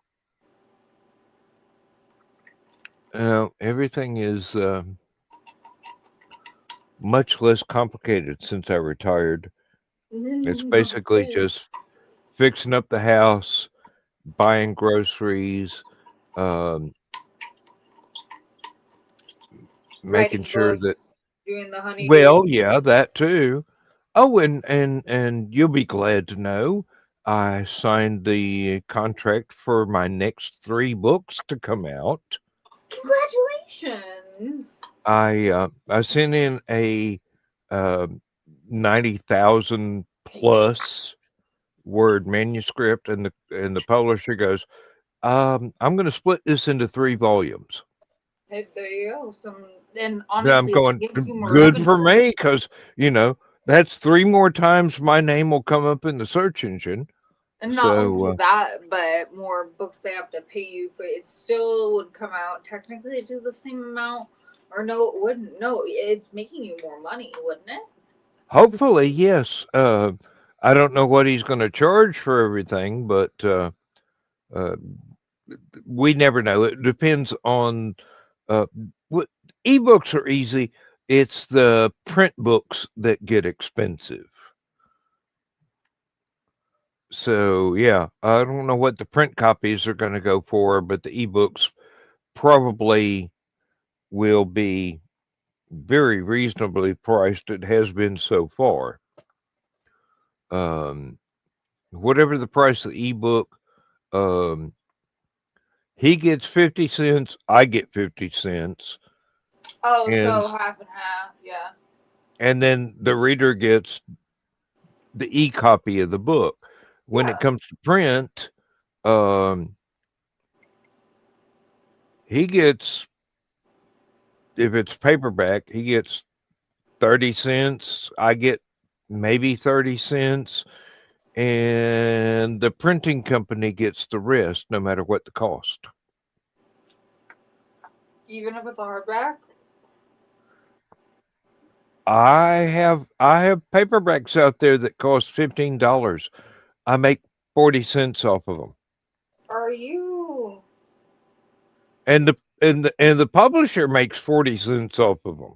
everything is much less complicated since I retired. It's That's basically good. just fixing up the house, buying groceries, um, making Writing sure that, books, doing the honeydew. well, yeah, that too. Oh, and you'll be glad to know I signed the contract for my next 3 books to come out. Congratulations! I sent in a uh, 90,000 plus word manuscript, and the publisher goes, I'm going to split this into 3 volumes. Hey, there you go. And Then I'm honestly, it going, gives you more good revenue. for me, because you know that's 3 more times my name will come up in the search engine. And not only So that, but more books they have to pay you for. It still would come out technically do the same amount, or no, it wouldn't. No, it's making you more money, wouldn't it? hopefully, yes. I don't know what he's going to charge for everything, but uh, we never know. It depends on uh, what ebooks are easy. It's the print books that get expensive. So yeah, I don't know what the print copies are going to go for, but the ebooks probably will be very reasonably priced. It has been so far. Um, Whatever the price of the ebook, um, he gets 50 cents, I get 50 cents, Oh, and so half and half, yeah. then the reader gets the e-copy of the book. When it Yeah. comes to print, um, he gets, if it's paperback, he gets 30 cents. I get maybe 30 cents, and the printing company gets the rest, no matter what the cost. Even if it's a hardback? I have paperbacks out there that cost $15. I make 40 cents off of them. Are you? And the publisher makes 40 cents off of them.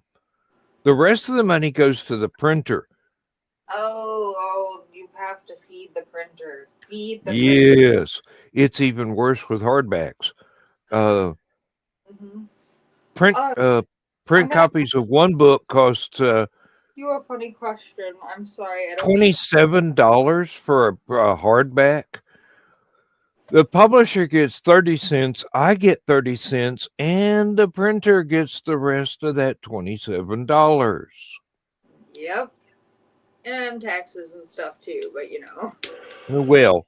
The rest of the money goes to the printer. Oh, you have to feed the printer. Feed the printer. Yes, it's even worse with hardbacks. Uh, Hmm. print Uh, uh, I'm print gonna copies of one book cost ask you a funny question. I'm sorry, I don't mean. $27 for a hardback. The publisher gets 30 cents, I get 30 cents, and the printer gets the rest of that $27. Yep. And taxes and stuff too, but you know. Well,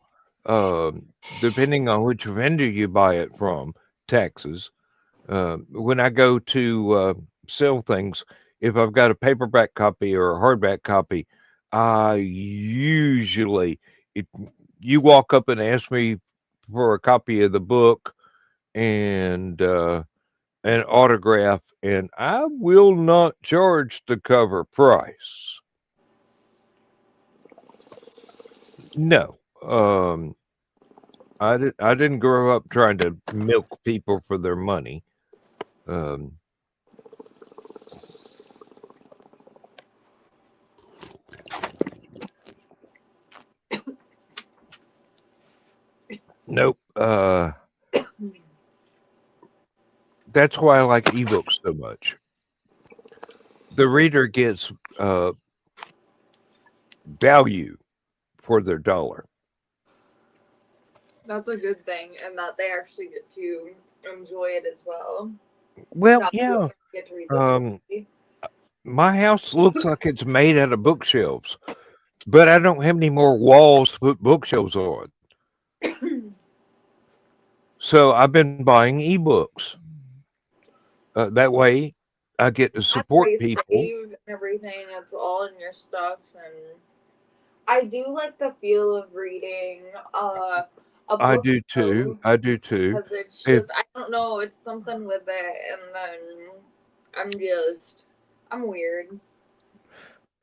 depending on which vendor you buy it from, taxes. When I go to sell things, if I've got a paperback copy or a hardback copy, I usually, it, you walk up and ask me for a copy of the book and an autograph, and I will not charge the cover price. No. I didn't grow up trying to milk people for their money. Um, nope. That's why I like ebooks so much. The reader gets value for their dollar. That's a good thing, and that they actually get to enjoy it as well. Well, Not you yeah. get to read the Um, story. my house looks like it's made out of bookshelves, but I don't have any more walls to put bookshelves on. So I've been buying ebooks. That way, I get to That's support why people. save and everything. It's all in your stuff, and I do like the feel of reading a I book do too. though, I do too. because it's If just I don't know, it's something with it, and then I'm weird.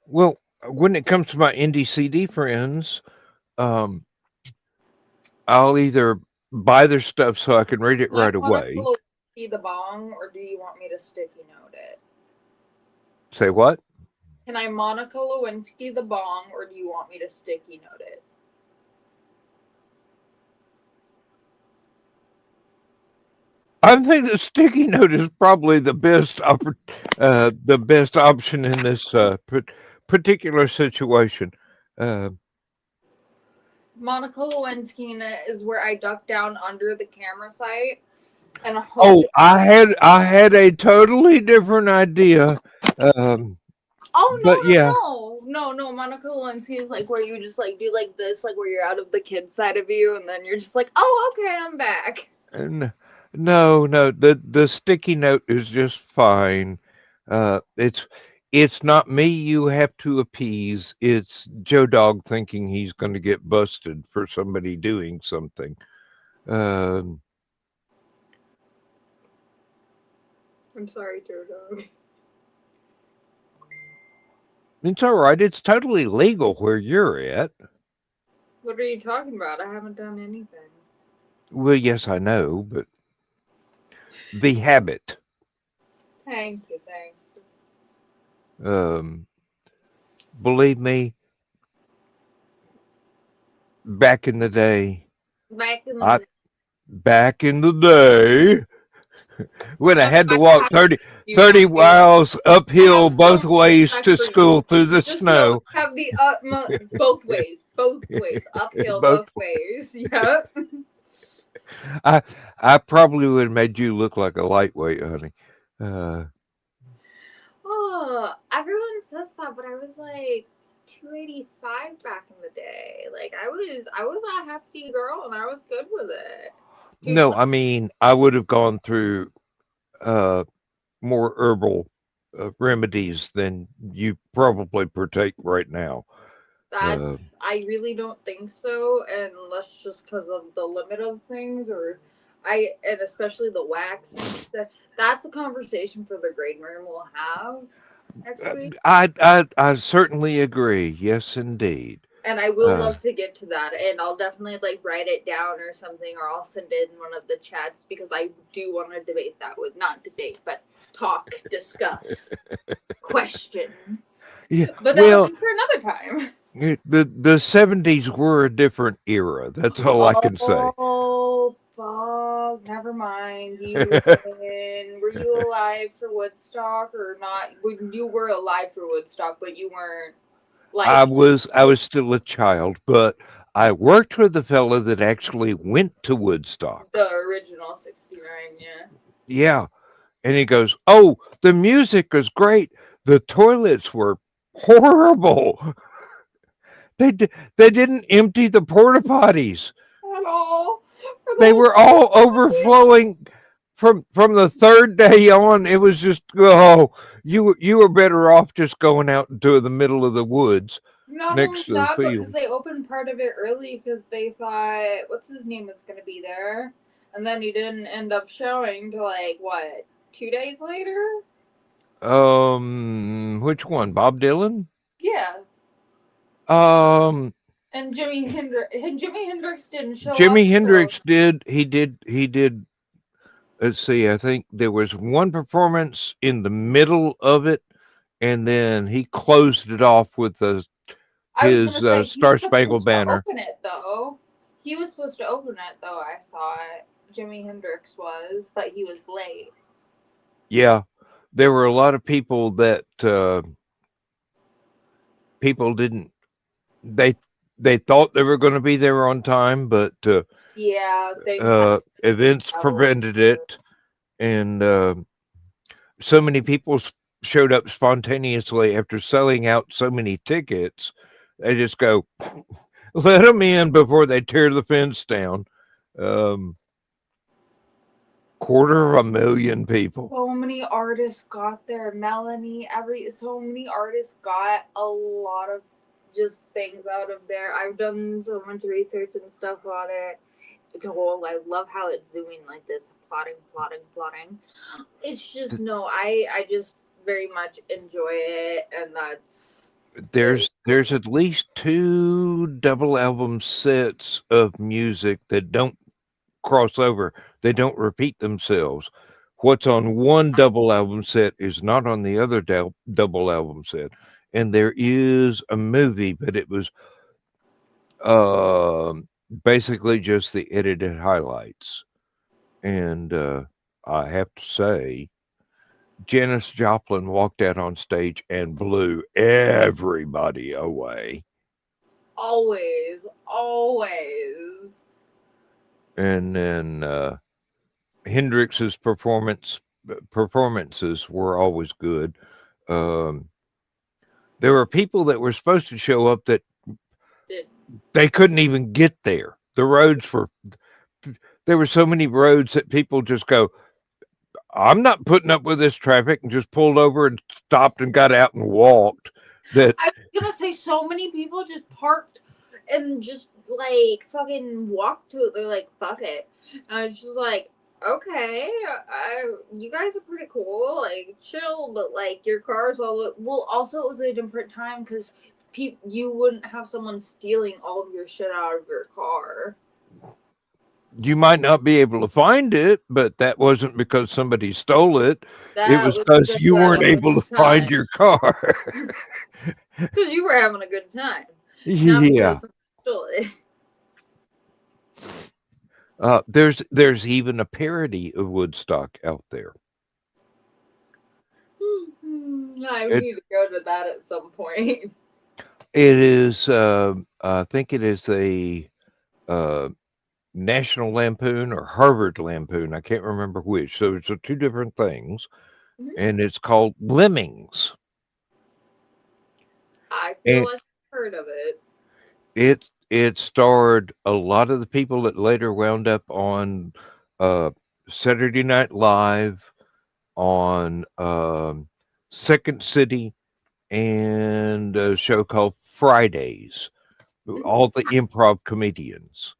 well, when it comes to my indie CD friends, um, I'll either buy their stuff so I can read it Can I right away. Monica Lewinsky the bong, or do you want me to sticky note it? Say what? Can I Monica Lewinsky the bong, or do you want me to sticky note it? I think the sticky note is probably the best option in this particular situation. Uh, Monica Lewinsky is where I duck down under the camera site and hold oh, it. I had a totally different idea. Um, but yeah, Oh no! Monica Lewinsky is like where you just like do like this, like where you're out of the kid side of you, and then you're just like, oh okay, I'm back. and no, the sticky note is just fine. It's not me you have to appease. It's Joe Dog thinking he's going to get busted for somebody doing something. Um, I'm sorry, Jojo. it's all right. It's totally legal where you're at. What are you talking about? I haven't done anything. Well, yes, I know, but the habit. Thank you. Um, believe me, back in the day, Back in I the back in the day when I had to I walk have 30 miles I uphill have both no ways respect to for you. school through the Just know snow. I have the both ways, uphill, Both. both ways. Yep. I probably would have made you look like a lightweight, honey. Uh, Oh, everyone says that, but I was like 285 back in the day. Like I was a hefty girl and I was good with it. no, 220. I mean I would have gone through uh, more herbal remedies than you probably partake right now. Uh, I really don't think so, unless just because of the limit of things, and especially the wax and stuff. That's a conversation for the grade room we'll have next week. I certainly agree. Yes, indeed. And I will Uh, love to get to that, and I'll definitely like write it down or something, or I'll send it in one of the chats because I do want to debate that with not debate, but talk, discuss, question. yeah. But that'll Well, be for another time. the 70s were a different era. That's all I can say. Oh fuck! Never mind. Were you alive for Woodstock or not? You were alive for Woodstock, but you weren't I like was still a child, but I worked with a fellow that actually went to Woodstock. the original '69. Yeah. Yeah, and he goes, "Oh, the music was great. The toilets were horrible. They didn't empty the porta potties. At all. For They the were all overflowing from the third day on. It was just you were better off just going out into the middle of the woods Not only next to the that, but because field." they opened part of it early because they thought, what's his name was going to be there. And then he didn't end up showing till like, what, 2 days later? Which one? Bob Dylan? Yeah. Um, And Jimi Hendrix didn't show up Jimi till. Hendrix did. He did. Let's see. I think there was one performance in the middle of it, and then he closed it off with I was his gonna say he was Star Spangled supposed to Banner. open it though. He was supposed to open it though. I thought Jimi Hendrix was, but he was late. Yeah, there were a lot of people that people didn't. They they thought they were going to be there on time, but Yeah, things had events traveled. prevented it, and so many people showed up spontaneously after selling out so many tickets. They just go, let them in before they tear the fence down. Um, 250,000 people. So many artists got there. Melanie, so many artists got a lot of just things out of there. I've done so much research and stuff on it. I love how it's zooming like this, plotting. It's just I just very much enjoy it, and that's There's at least 2 double album sets of music that don't cross over. They don't repeat themselves. What's on one double album set is not on the other double album set. And there is a movie, but it was basically just the edited highlights. And I have to say, Janis Joplin walked out on stage and blew everybody away. always. And then Hendrix's performances were always good. Um, there were people that were supposed to show up that they couldn't even get there. There were so many roads that people just go, I'm not putting up with this traffic, and just pulled over and stopped and got out and walked. That I was gonna say so many people just parked and just like fucking walked to it. They're like, fuck it. And I was just like, okay, you guys are pretty cool, like chill, but like your car's all well. Also, it was a different time because you wouldn't have someone stealing all of your shit out of your car. you might not be able to find it, but that wasn't because somebody stole it. It was because you weren't able to find your car. Because you were having a good time. Yeah. Stole it. There's even a parody of Woodstock out there. I need to go to that at some point. It is, I think it is a National Lampoon or Harvard Lampoon. I can't remember which. So it's 2 different things, and it's called Lemmings. I feel like I've heard of it. It starred a lot of the people that later wound up on Saturday Night Live, on Second City, and a show called Fridays. All the improv comedians.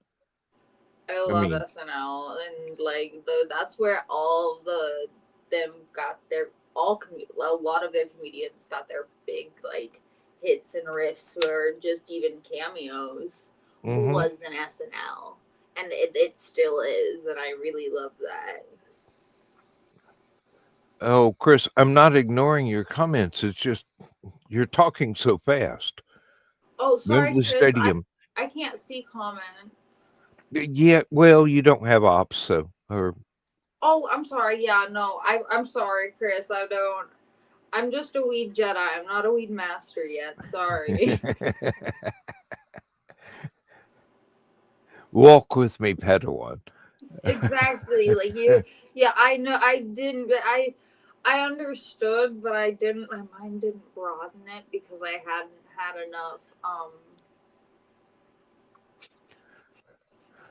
I love SNL, and like that's where all them got their a lot of their comedians got their big like hits and riffs, or just even cameos. Was in SNL, and it still is, and I really love that. Oh, Chris, I'm not ignoring your comments. It's just you're talking so fast. Oh, sorry, Wembley Chris. Stadium. I can't see comments. Yeah, well, you don't have ops, so or. Oh, I'm sorry. Yeah, no, I'm sorry, Chris. I'm just a weed Jedi. I'm not a weed master yet. Sorry. Walk with me, Padawan. Exactly. Like you. Yeah, I know. I didn't. I understood, but I didn't. My mind didn't broaden it because I hadn't had enough.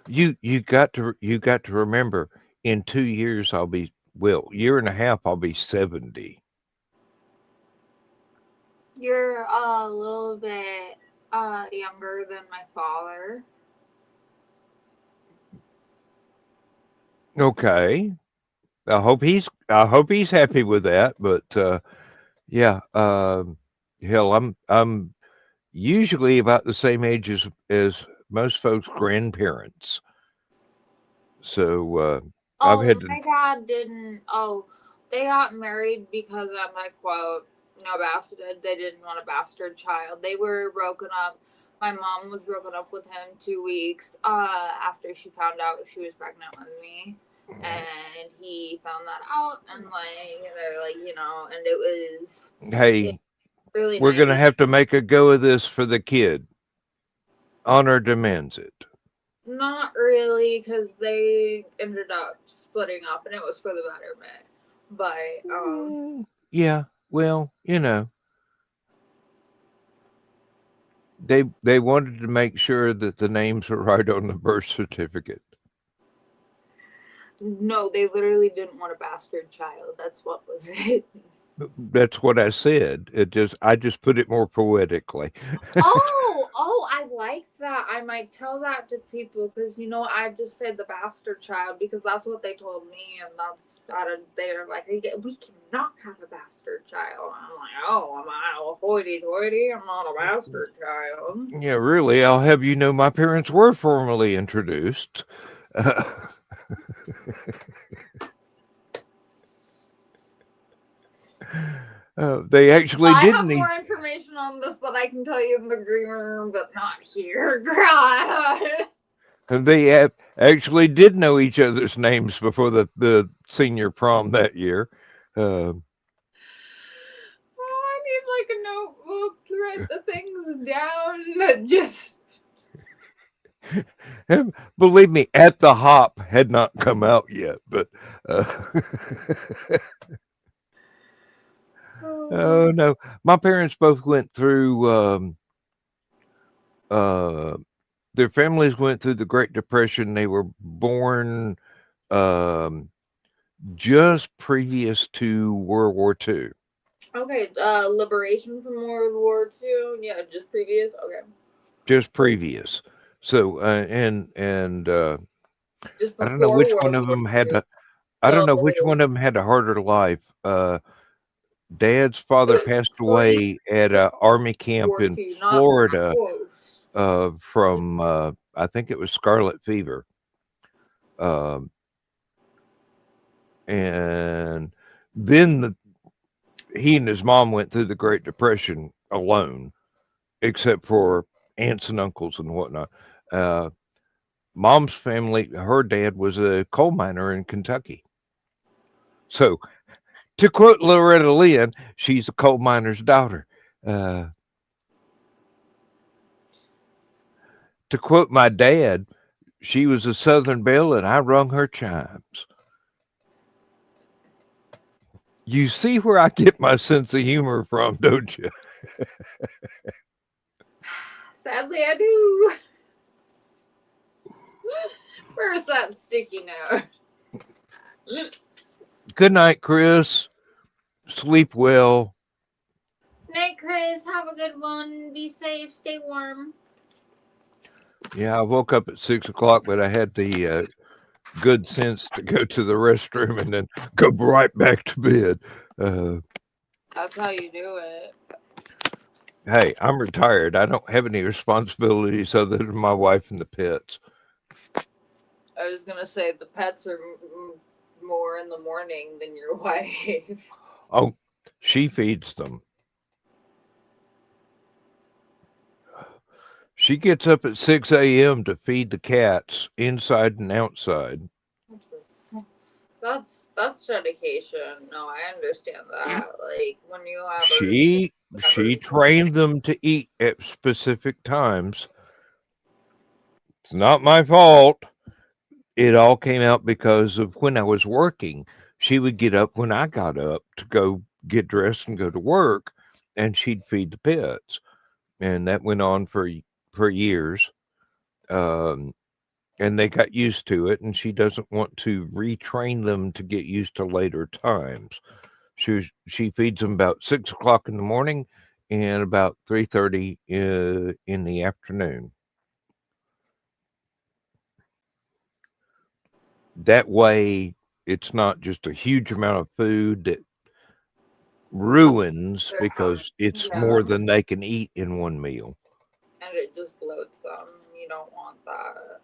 You got to remember. In 2 years, year and a half, I'll be 70. You're a little bit younger than my father. Okay. I hope he's happy with that, but yeah, hell, I'm usually about the same age as most folks' grandparents. So I've had to. My dad didn't. Oh, they got married because of my quote. No bastard. They didn't want a bastard child. They were broken up. My mom was broken up with him 2 weeks after she found out she was pregnant with me, and he found that out, and like they're like, and it was. Hey, really we're gonna nice. have to make a go of this for the kid. Honor demands it. Not really, because they ended up splitting up, and it was for the betterment. But yeah, well, they wanted to make sure that the names were right on the birth certificate. No, they literally didn't want a bastard child. That's what was it. That's what I said. I just put it more poetically. I like that. I might tell that to people because I just said the bastard child because that's what they told me, and that's they're like, we cannot have a bastard child. I'm like, oh, am I a hoity-toity? I'm not a bastard child. Yeah, really, I'll have you know my parents were formally introduced. They actually I did have need, more information on this that I can tell you in the green room, but not here. God. actually did know each other's names before the senior prom that year. Uh, Oh, I need like a notebook to write the things down that just. Believe me, At the Hop had not come out yet, but oh no, my parents both went through. Uh, their families went through the Great Depression. They were born um, just previous to World War II. Okay, liberation from World War II. Yeah, just previous. Okay. Just previous. So and Just I don't know before which one World of War them had II. a. I don't know which So one of them had a harder life. Dad's father it was passed pre away at a army camp War in II, not Florida post. from I think it was scarlet fever. Um, and then he and his mom went through the Great Depression alone, except for aunts and uncles and whatnot. Uh, Mom's family, her dad was a coal miner in Kentucky. So, to quote Loretta Lynn, she's a coal miner's daughter. Uh, to quote my dad, she was a Southern belle and I rung her chimes. You see where I get my sense of humor from, don't you? Sadly, I do. Where's that sticky note? Good night, Chris. Sleep well. Night, Chris. Have a good one. Be safe. Stay warm. Yeah, I woke up at 6 o'clock, but I had the good sense to go to the restroom and then go right back to bed. Uh, That's how you do it. hey, I'm retired. I don't have any responsibilities other than my wife and the pets. I was gonna say the pets are more in the morning than your wife. Oh, she feeds them. She gets up at 6 a.m. to feed the cats inside and outside. That's dedication. No, I understand that. Like when you have She trained them to eat at specific times. It's not my fault. It all came out because of when I was working. She would get up when I got up to go get dressed and go to work, and she'd feed the pets, and that went on for years. Um, and they got used to it, and she doesn't want to retrain them to get used to later times. She feeds them about 6 o'clock in the morning and about 3:30 in the afternoon. That way, it's not just a huge amount of food that ruins because it's yeah, more than they can eat in one meal. and it just bloats them. You don't want that.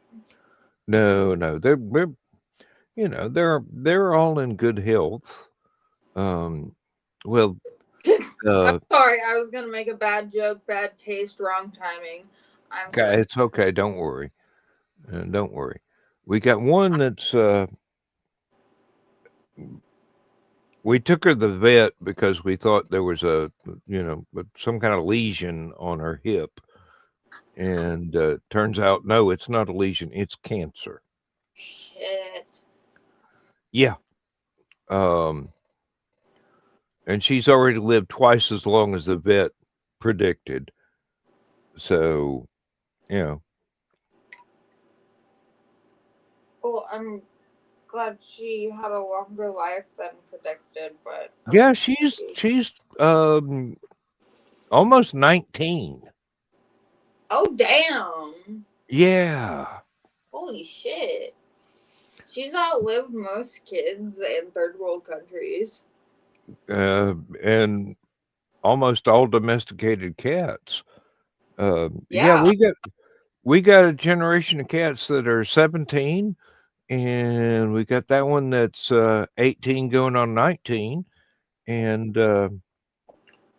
No, no, they're they're all in good health. Um, well, I'm uh, sorry, I was gonna make a bad joke, bad taste, wrong timing. I'm sorry. it's okay. Don't worry. Don't worry. We got one that's we took her to the vet because we thought there was some kind of lesion on her hip, and turns out no, it's not a lesion, it's cancer. Shit. Yeah. Um, and she's already lived twice as long as the vet predicted. So, you know, Well, I'm glad she had a longer life than predicted, but Yeah, she's almost 19. oh damn. Yeah. Holy shit. She's outlived most kids in third world countries. And almost all domesticated cats. Yeah, Yeah. we got a generation of cats that are 17, and we got that one that's 18 going on 19, and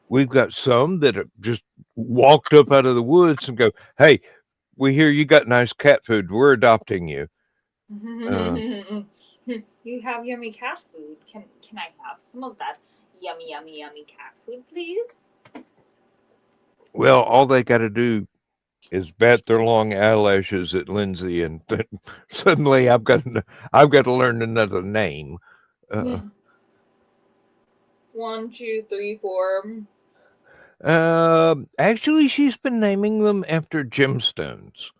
we've got some that have just walked up out of the woods and go, "Hey, we hear you got nice cat food. We're adopting you." Uh, You have yummy cat food. Can I have some of that yummy cat food, please? well, all they got to do is bat their long eyelashes at Lindsay, and then suddenly I've got to learn another name. Uh, 1, 2, 3, 4. Actually, she's been naming them after gemstones.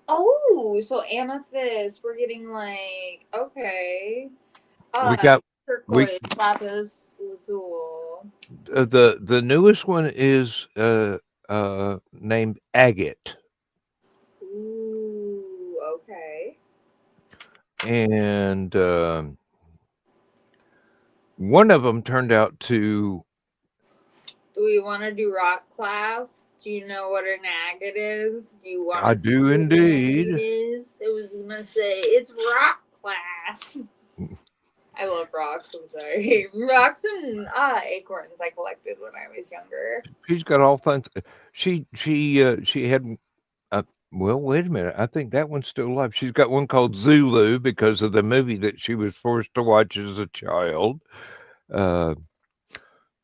Oh, so amethyst. We're getting like okay. We Uh, got we turquoise, lapis lazuli. the newest one is named agate, Ooh, okay. and one of them turned out to. Do we want to do rock class? Do you know what an agate is? Do you want I to see do what an agate indeed. is? I was gonna say it's rock class. I love rocks. I'm sorry, rocks and acorns I collected when I was younger. She's got all kinds. She had. Well, wait a minute. I think that one's still alive. She's got one called Zulu because of the movie that she was forced to watch as a child. Uh,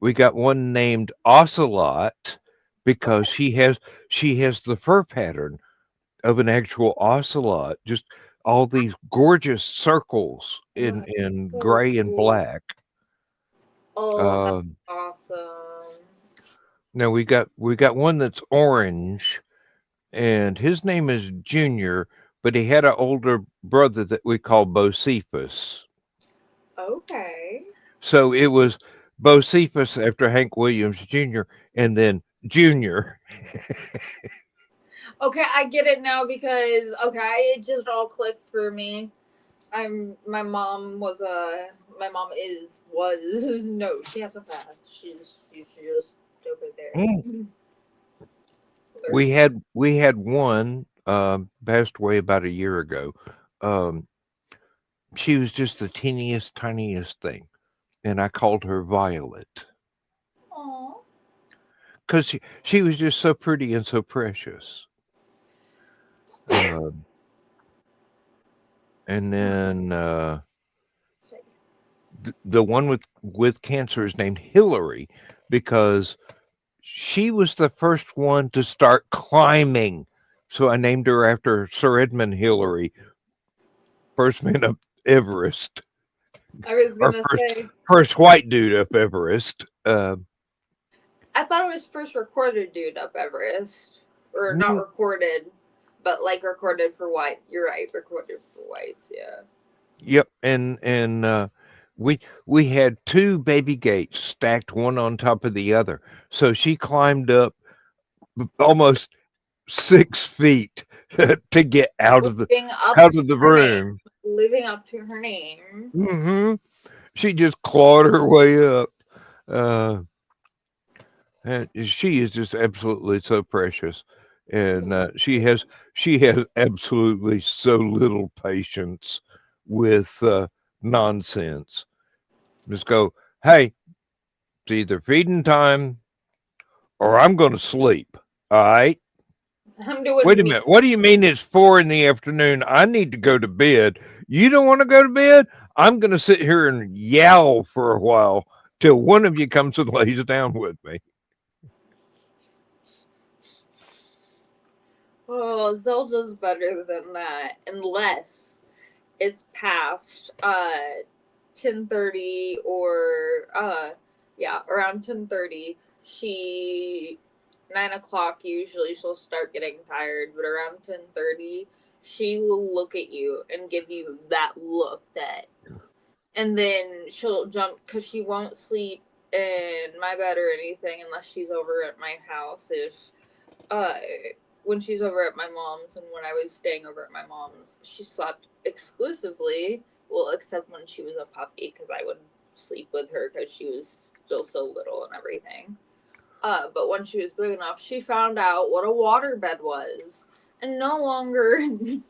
we got one named Ocelot because Okay. she has the fur pattern of an actual ocelot, just all these gorgeous circles Oh, in that's so gray and cool. black. Oh, that's Um, awesome. Now we got one that's orange, and his name is Junior, but he had an older brother that we call Bocephus. Okay. So it was Bocephus after Hank Williams Jr. and then Junior. Okay, I get it now because okay, it just all clicked for me. My mom was my mom is was no, she has a past. She's just over there. Mm. There's We had one passed away about a year ago. Um, she was just the teeniest, tiniest thing, and I called her Violet Aw. because she was just so pretty and so precious. Um, and then the one with cancer is named Hillary because she was the first one to start climbing. So I named her after Sir Edmund Hillary, first man up Everest, I was or gonna say first white dude up Everest. I thought it was first recorded dude up Everest. Or not Mm, recorded, but like recorded for white. You're right, recorded for whites, yeah. yep, and we had two baby gates stacked one on top of the other. So she climbed up almost 6 feet to get Living up out to of the her name. room. Living up to her name. Hmm She just clawed her way up. Uh, and she is just absolutely so precious, and she has absolutely so little patience with nonsense. Just go, hey, it's either feeding time or I'm going to sleep. All right. I'm Wait doing a me. minute. What do you mean it's 4 in the afternoon? I need to go to bed. You don't want to go to bed? I'm going to sit here and yowl for a while till one of you comes and lays down with me. Oh, Zelda's better than that. Unless it's past 10:30 or yeah, around 10:30. She 9 o'clock usually she'll start getting tired, but around 10:30 she will look at you and give you that look that, and then she'll jump because she won't sleep in my bed or anything unless she's over at my house. If uh when she's over at my mom's and when I was staying over at my mom's, she slept exclusively, well, except when she was a puppy because I would sleep with her because she was still so little and everything. But when she was big enough, she found out what a waterbed was and no longer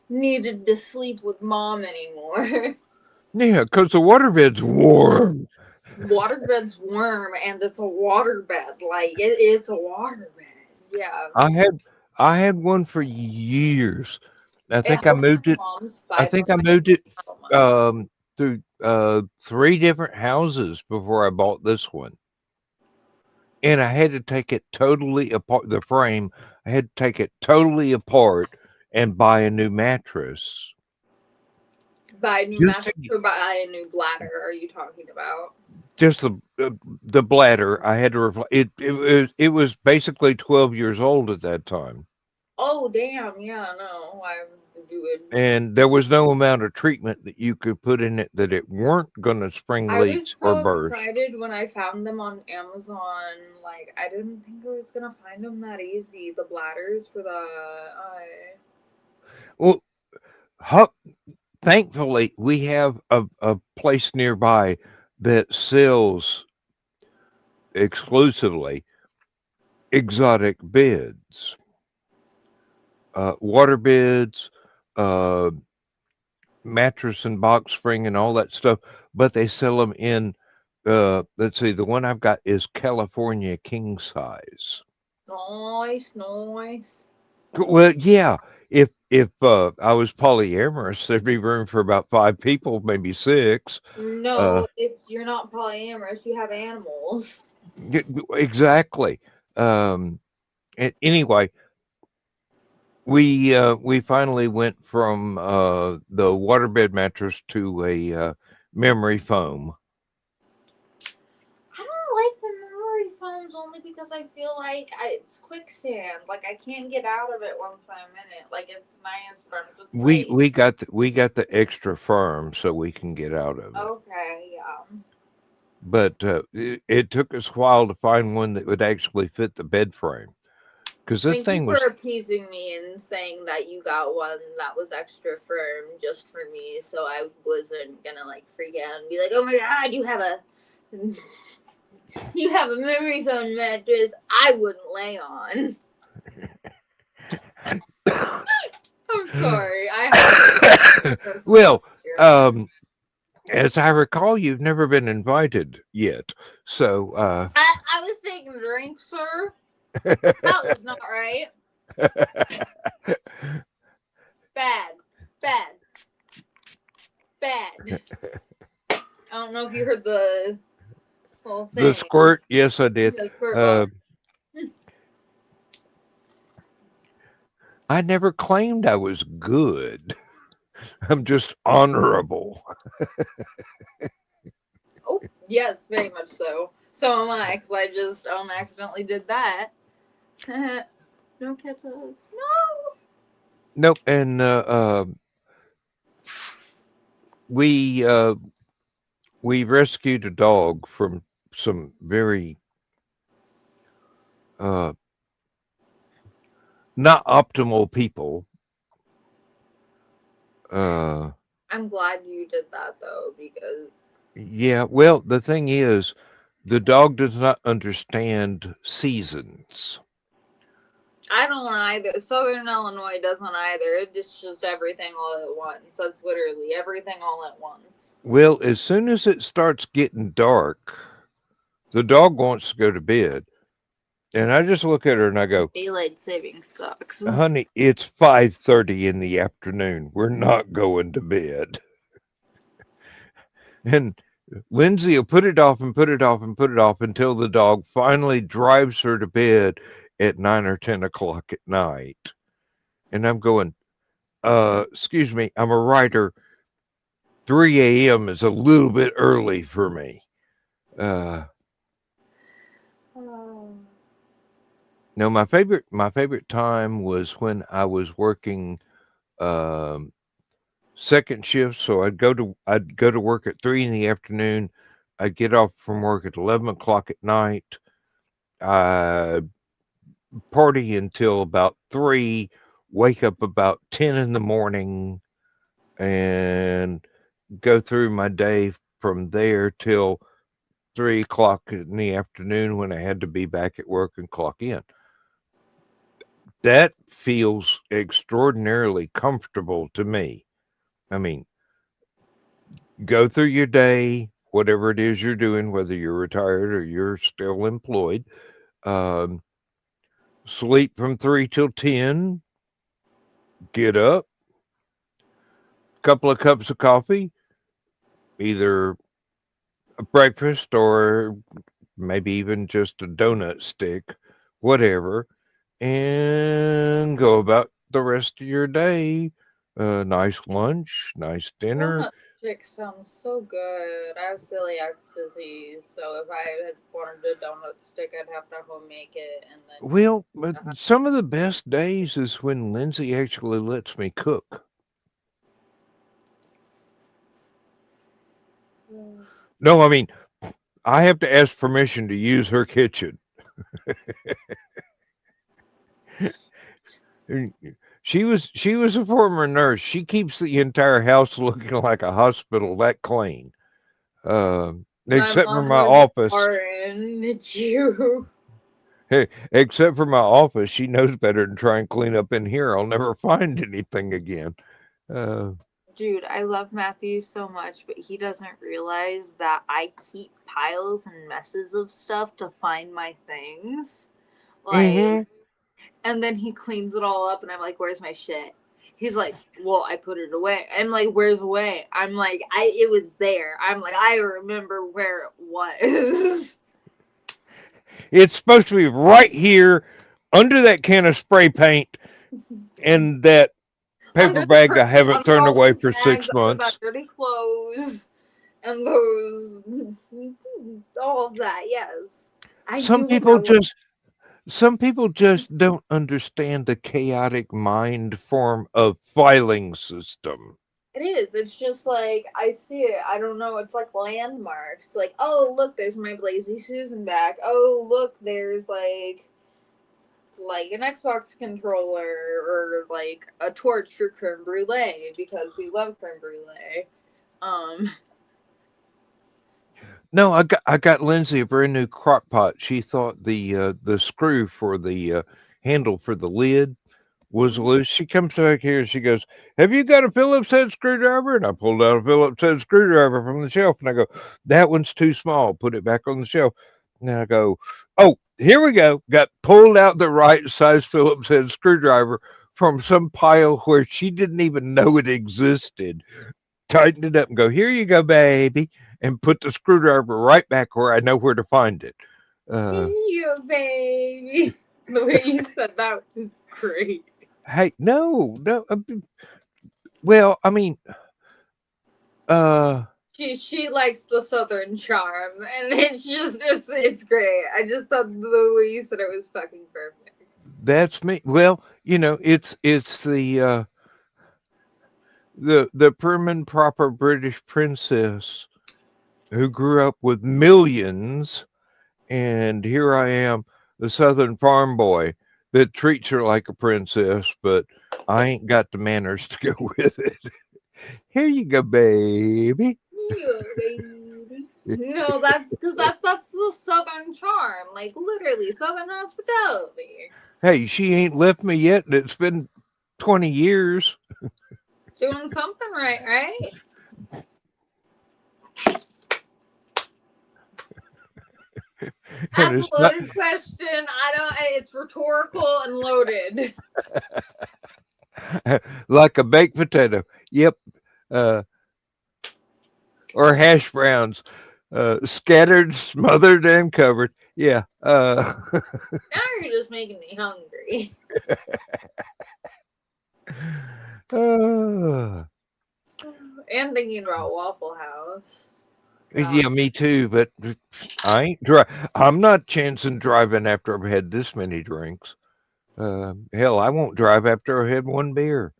needed to sleep with mom anymore. Yeah, because the waterbed's warm. Waterbed's warm and it's a waterbed. Like, it's a waterbed. Yeah. I had one for years. I It think I held my moved it. mom's I 5 of think I my moved it so much. through 3 different houses before I bought this one. And I had to take it totally apart. The frame, I had to take it totally apart and buy a new mattress. Buy a new Just to, mattress or buy a new bladder, are you talking about? just the bladder. I had to it was basically 12 years old at that time, Oh, damn. Yeah, no. I would. and there was no amount of treatment that you could put in it that it weren't going to spring I was leaks or so burst. excited when I found them on Amazon. Like, I didn't think I was gonna find them that easy. The bladders for the. Well, hu- thankfully, we have a place nearby that sells exclusively exotic beds, water beds, uh, mattress and box spring, and all that stuff. But they sell them in. Let's see, the one I've got is California king size. Nice, nice. Well, yeah. If I was polyamorous, there'd be room for about 5 people, maybe 6. Uh, No, you're not polyamorous. You have animals. exactly. Um, anyway, we finally went from the waterbed mattress to a memory foam. I don't like the memory foams only because I feel like it's quicksand. Like, I can't get out of it once I'm in it. Like, it's nice, but I'm just We like, we got we got the extra firm so we can get out of it. okay, yeah. But it took us a while to find one that would actually fit the bed frame because this Thank you thing for was. appeasing me and saying that you got one that was extra firm just for me, so I wasn't gonna like freak out and be like, "Oh my god, you have a memory foam mattress I wouldn't lay on." I'm sorry, I have Well, um, as I recall, you've never been invited yet, so I was taking a drink, sir. That was not right. Bad, bad, bad. I don't know if you heard the whole the thing. squirt. Yes, I did. The squirt bottle. I never claimed I was good. I'm just honorable. Oh, yes, very much so. So am I, because I just accidentally did that. No catch us. No! Nope. And we we rescued a dog from some very uh, not optimal people. I'm glad you did that, though, because Yeah. Well, the thing is, the dog does not understand seasons. I don't either. Southern Illinois doesn't either. It's just everything all at once. That's literally everything all at once. Well, as soon as it starts getting dark, the dog wants to go to bed. And I just look at her and I go, Daylight saving sucks. honey, it's 5:30 in the afternoon. We're not going to bed. And Lindsay will put it off and put it off and put it off until the dog finally drives her to bed at 9 or 10 o'clock at night. And I'm going, excuse me, I'm a writer. 3 a.m. is a little bit early for me. No, my favorite time was when I was working Um, second shift, so I'd go to work at 3 in the afternoon. I'd get off from work at 11 o'clock at night. I party until about 3, wake up about 10 in the morning, and go through my day from there till 3 o'clock in the afternoon when I had to be back at work and clock in. That feels extraordinarily comfortable to me. I mean, go through your day, whatever it is you're doing, whether you're retired or you're still employed. Um, sleep from 3 till 10, get up, couple of cups of coffee, either a breakfast or maybe even just a donut stick, whatever, and go about the rest of your day. Nice lunch, nice dinner. Donut stick sounds so good. I have celiac disease, so if I had wanted a donut stick, I'd have to home make it and then. Well, but some of the best days is when Lindsay actually lets me cook. No, I mean, I have to ask permission to use her kitchen. She was a former nurse. She keeps the entire house looking like a hospital, that clean. My Except for mom my was office. RN. It's you. Hey, except for my office, she knows better than try and clean up in here. I'll never find anything again. Uh, Dude, I love Matthew so much, but he doesn't realize that I keep piles and messes of stuff to find my things. Like, mhm. and then he cleans it all up, and I'm like, "Where's my shit?" He's like, "Well, I put it away." I'm like, "Where's away?" I'm like, it was there." I'm like, "I remember where it was." It's supposed to be right here under that can of spray paint and that paper Under the bag I curtains, haven't under thrown all away those for bags, 6 under that months. dirty clothes, and those, all of that. Yes, I Some knew what people that was. just some people just don't understand the chaotic mind form of filing system. It is. It's just like I see it. I don't know. It's like landmarks. Like, oh look, there's my Lazy Susan back. Oh look, there's like an Xbox controller or like a torch for creme brulee because we love creme brulee. Um, No, I got Lindsay a brand new crock pot. She thought the screw for the handle for the lid was loose. She comes back here and she goes, "Have you got a Phillips head screwdriver?" And I pulled out a Phillips head screwdriver from the shelf and I go, "That one's too small. Put it back on the shelf." And I go, "Oh, here we go." Got pulled out the right size Phillips head screwdriver from some pile where she didn't even know it existed. Tightened it up and go, "Here you go, baby," and put the screwdriver right back where I know where to find it. Uh, you baby. The way you said that was great. hey, no, no. Well, I mean, uh, She likes the Southern charm, and it's great. I just thought the way you said it was fucking perfect. that's me. Well, it's the prim and proper British princess who grew up with millions, and here I am, the Southern farm boy that treats her like a princess, but I ain't got the manners to go with it. Here you go, baby. Yeah, baby. No, that's because that's the Southern charm. Like literally, Southern hospitality. Hey, she ain't left me yet, and it's been 20 years. Doing something right, right? And That's a it's not loaded question. I don't. It's rhetorical and loaded. like a baked potato. Yep. Uh, or hash browns. Scattered, smothered, and covered. Yeah. Now you're just making me hungry. uh, And thinking about Waffle House. yeah, me too. But I ain't I'm not chancing driving after I've had this many drinks. Hell, I won't drive after I've had one beer.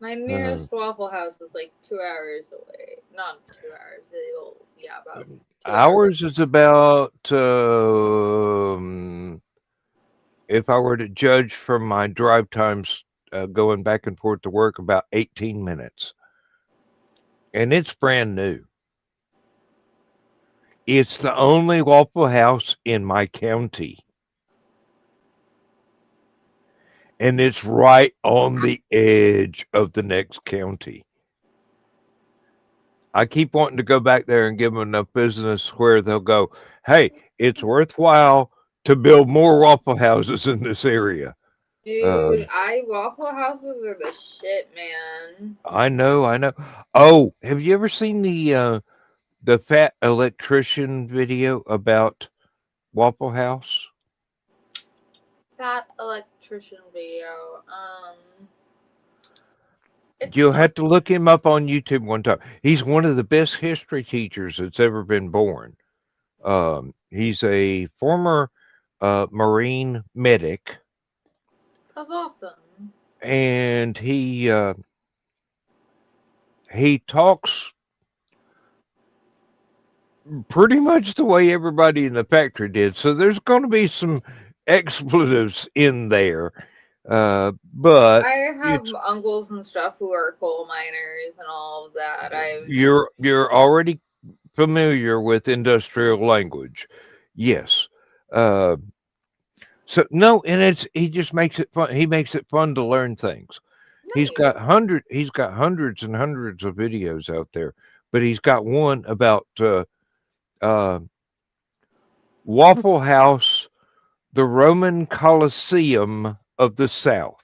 My nearest Waffle House is like 2 hours away. Not 2 hours. About 2 hours. Ours is about, if I were to judge from my drive times going back and forth to work, about 18 minutes. And it's brand new. It's the only Waffle House in my county. And it's right on the edge of the next county. I keep wanting to go back there and give them enough business where they'll go, hey, it's worthwhile to build more Waffle Houses in this area. Dude, Waffle Houses are the shit, man. I know. Oh, have you ever seen the fat electrician video about Waffle House? That electrician video. You'll have to look him up on YouTube one time. He's one of the best history teachers that's ever been born. He's a former Marine medic. That's awesome. And he talks pretty much the way everybody in the factory did. So there's going to be some expletives in there. But I have uncles and stuff who are coal miners and all of that. You're already familiar with industrial language. Yes. So no, and he just makes it fun. He makes it fun to learn things. Nice. He's got hundreds and hundreds of videos out there, but he's got one about Waffle House, the Roman Colosseum of the South.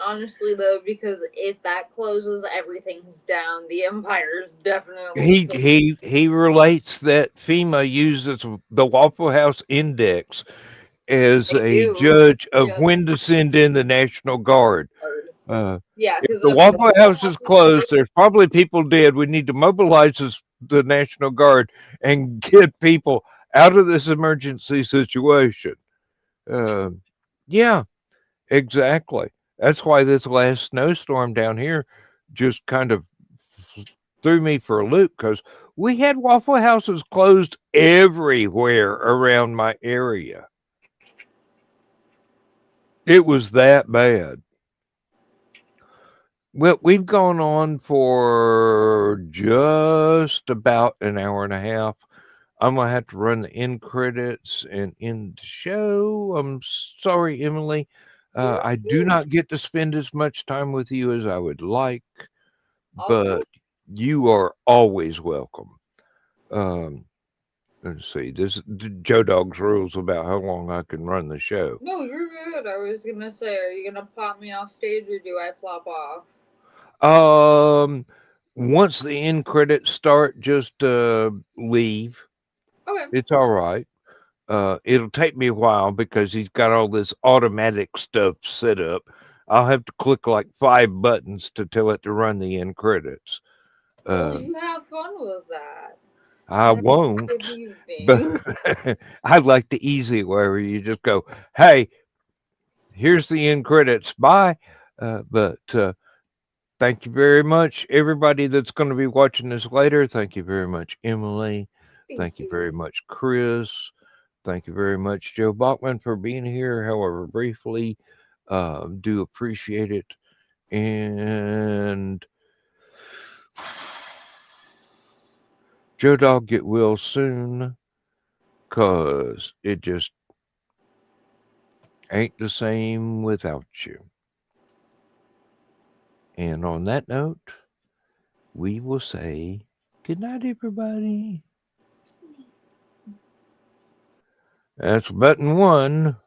Honestly, though, because if that closes, everything's down. The Empire's definitely. He relates that FEMA uses the Waffle House Index as a judge of when to send in the National Guard. If the Waffle House is closed, there's probably people dead. We need to mobilize the National Guard and get people out of this emergency situation. Yeah, exactly. That's why this last snowstorm down here just kind of threw me for a loop, because we had Waffle Houses closed everywhere around my area. It was that bad. Well, we've gone on for just about an hour and a half. I'm going to have to run the end credits and end the show. I'm sorry, Emily. I do not get to spend as much time with you as I would like, but you are always welcome. Let's see. This Joe Dog's rules about how long I can run the show. No, you're good. I was gonna say, are you gonna pop me off stage or do I flop off? Once the end credits start, just leave. Okay. It's all right. It'll take me a while because he's got all this automatic stuff set up. I'll have to click like 5 buttons to tell it to run the end credits. You have fun with that. I won't, but I like the easy way where you just go, hey, here's the end credits, bye. But thank you very much, everybody that's going to be watching this later. Thank you very much, Emily. Thank you very much, Chris. Thank you very much, Joe Bachman, for being here, however briefly. Do appreciate it. And Joe Dog, get well soon, because it just ain't the same without you. And on that note, we will say good night, everybody. That's button 1.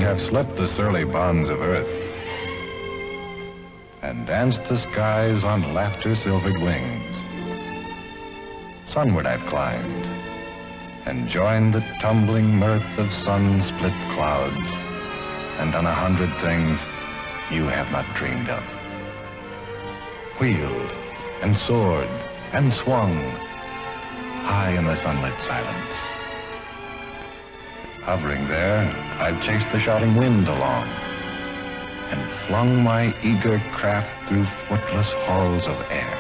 have slipped the surly bonds of earth and danced the skies on laughter-silvered wings. Sunward I've climbed and joined the tumbling mirth of sun-split clouds and done 100 things you have not dreamed of. Wheeled and soared and swung high in the sunlit silence. Hovering there, I've chased the shouting wind along and flung my eager craft through footless halls of air.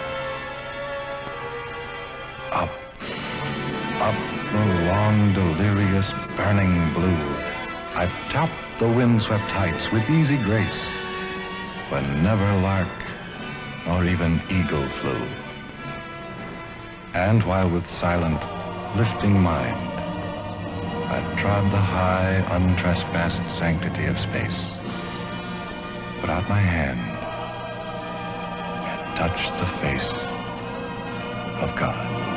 Up, up the long, delirious, burning blue, I've topped the windswept heights with easy grace, when never lark nor even eagle flew. And while with silent, lifting mind, I've trod the high, untrespassed sanctity of space, put out my hand and touched the face of God.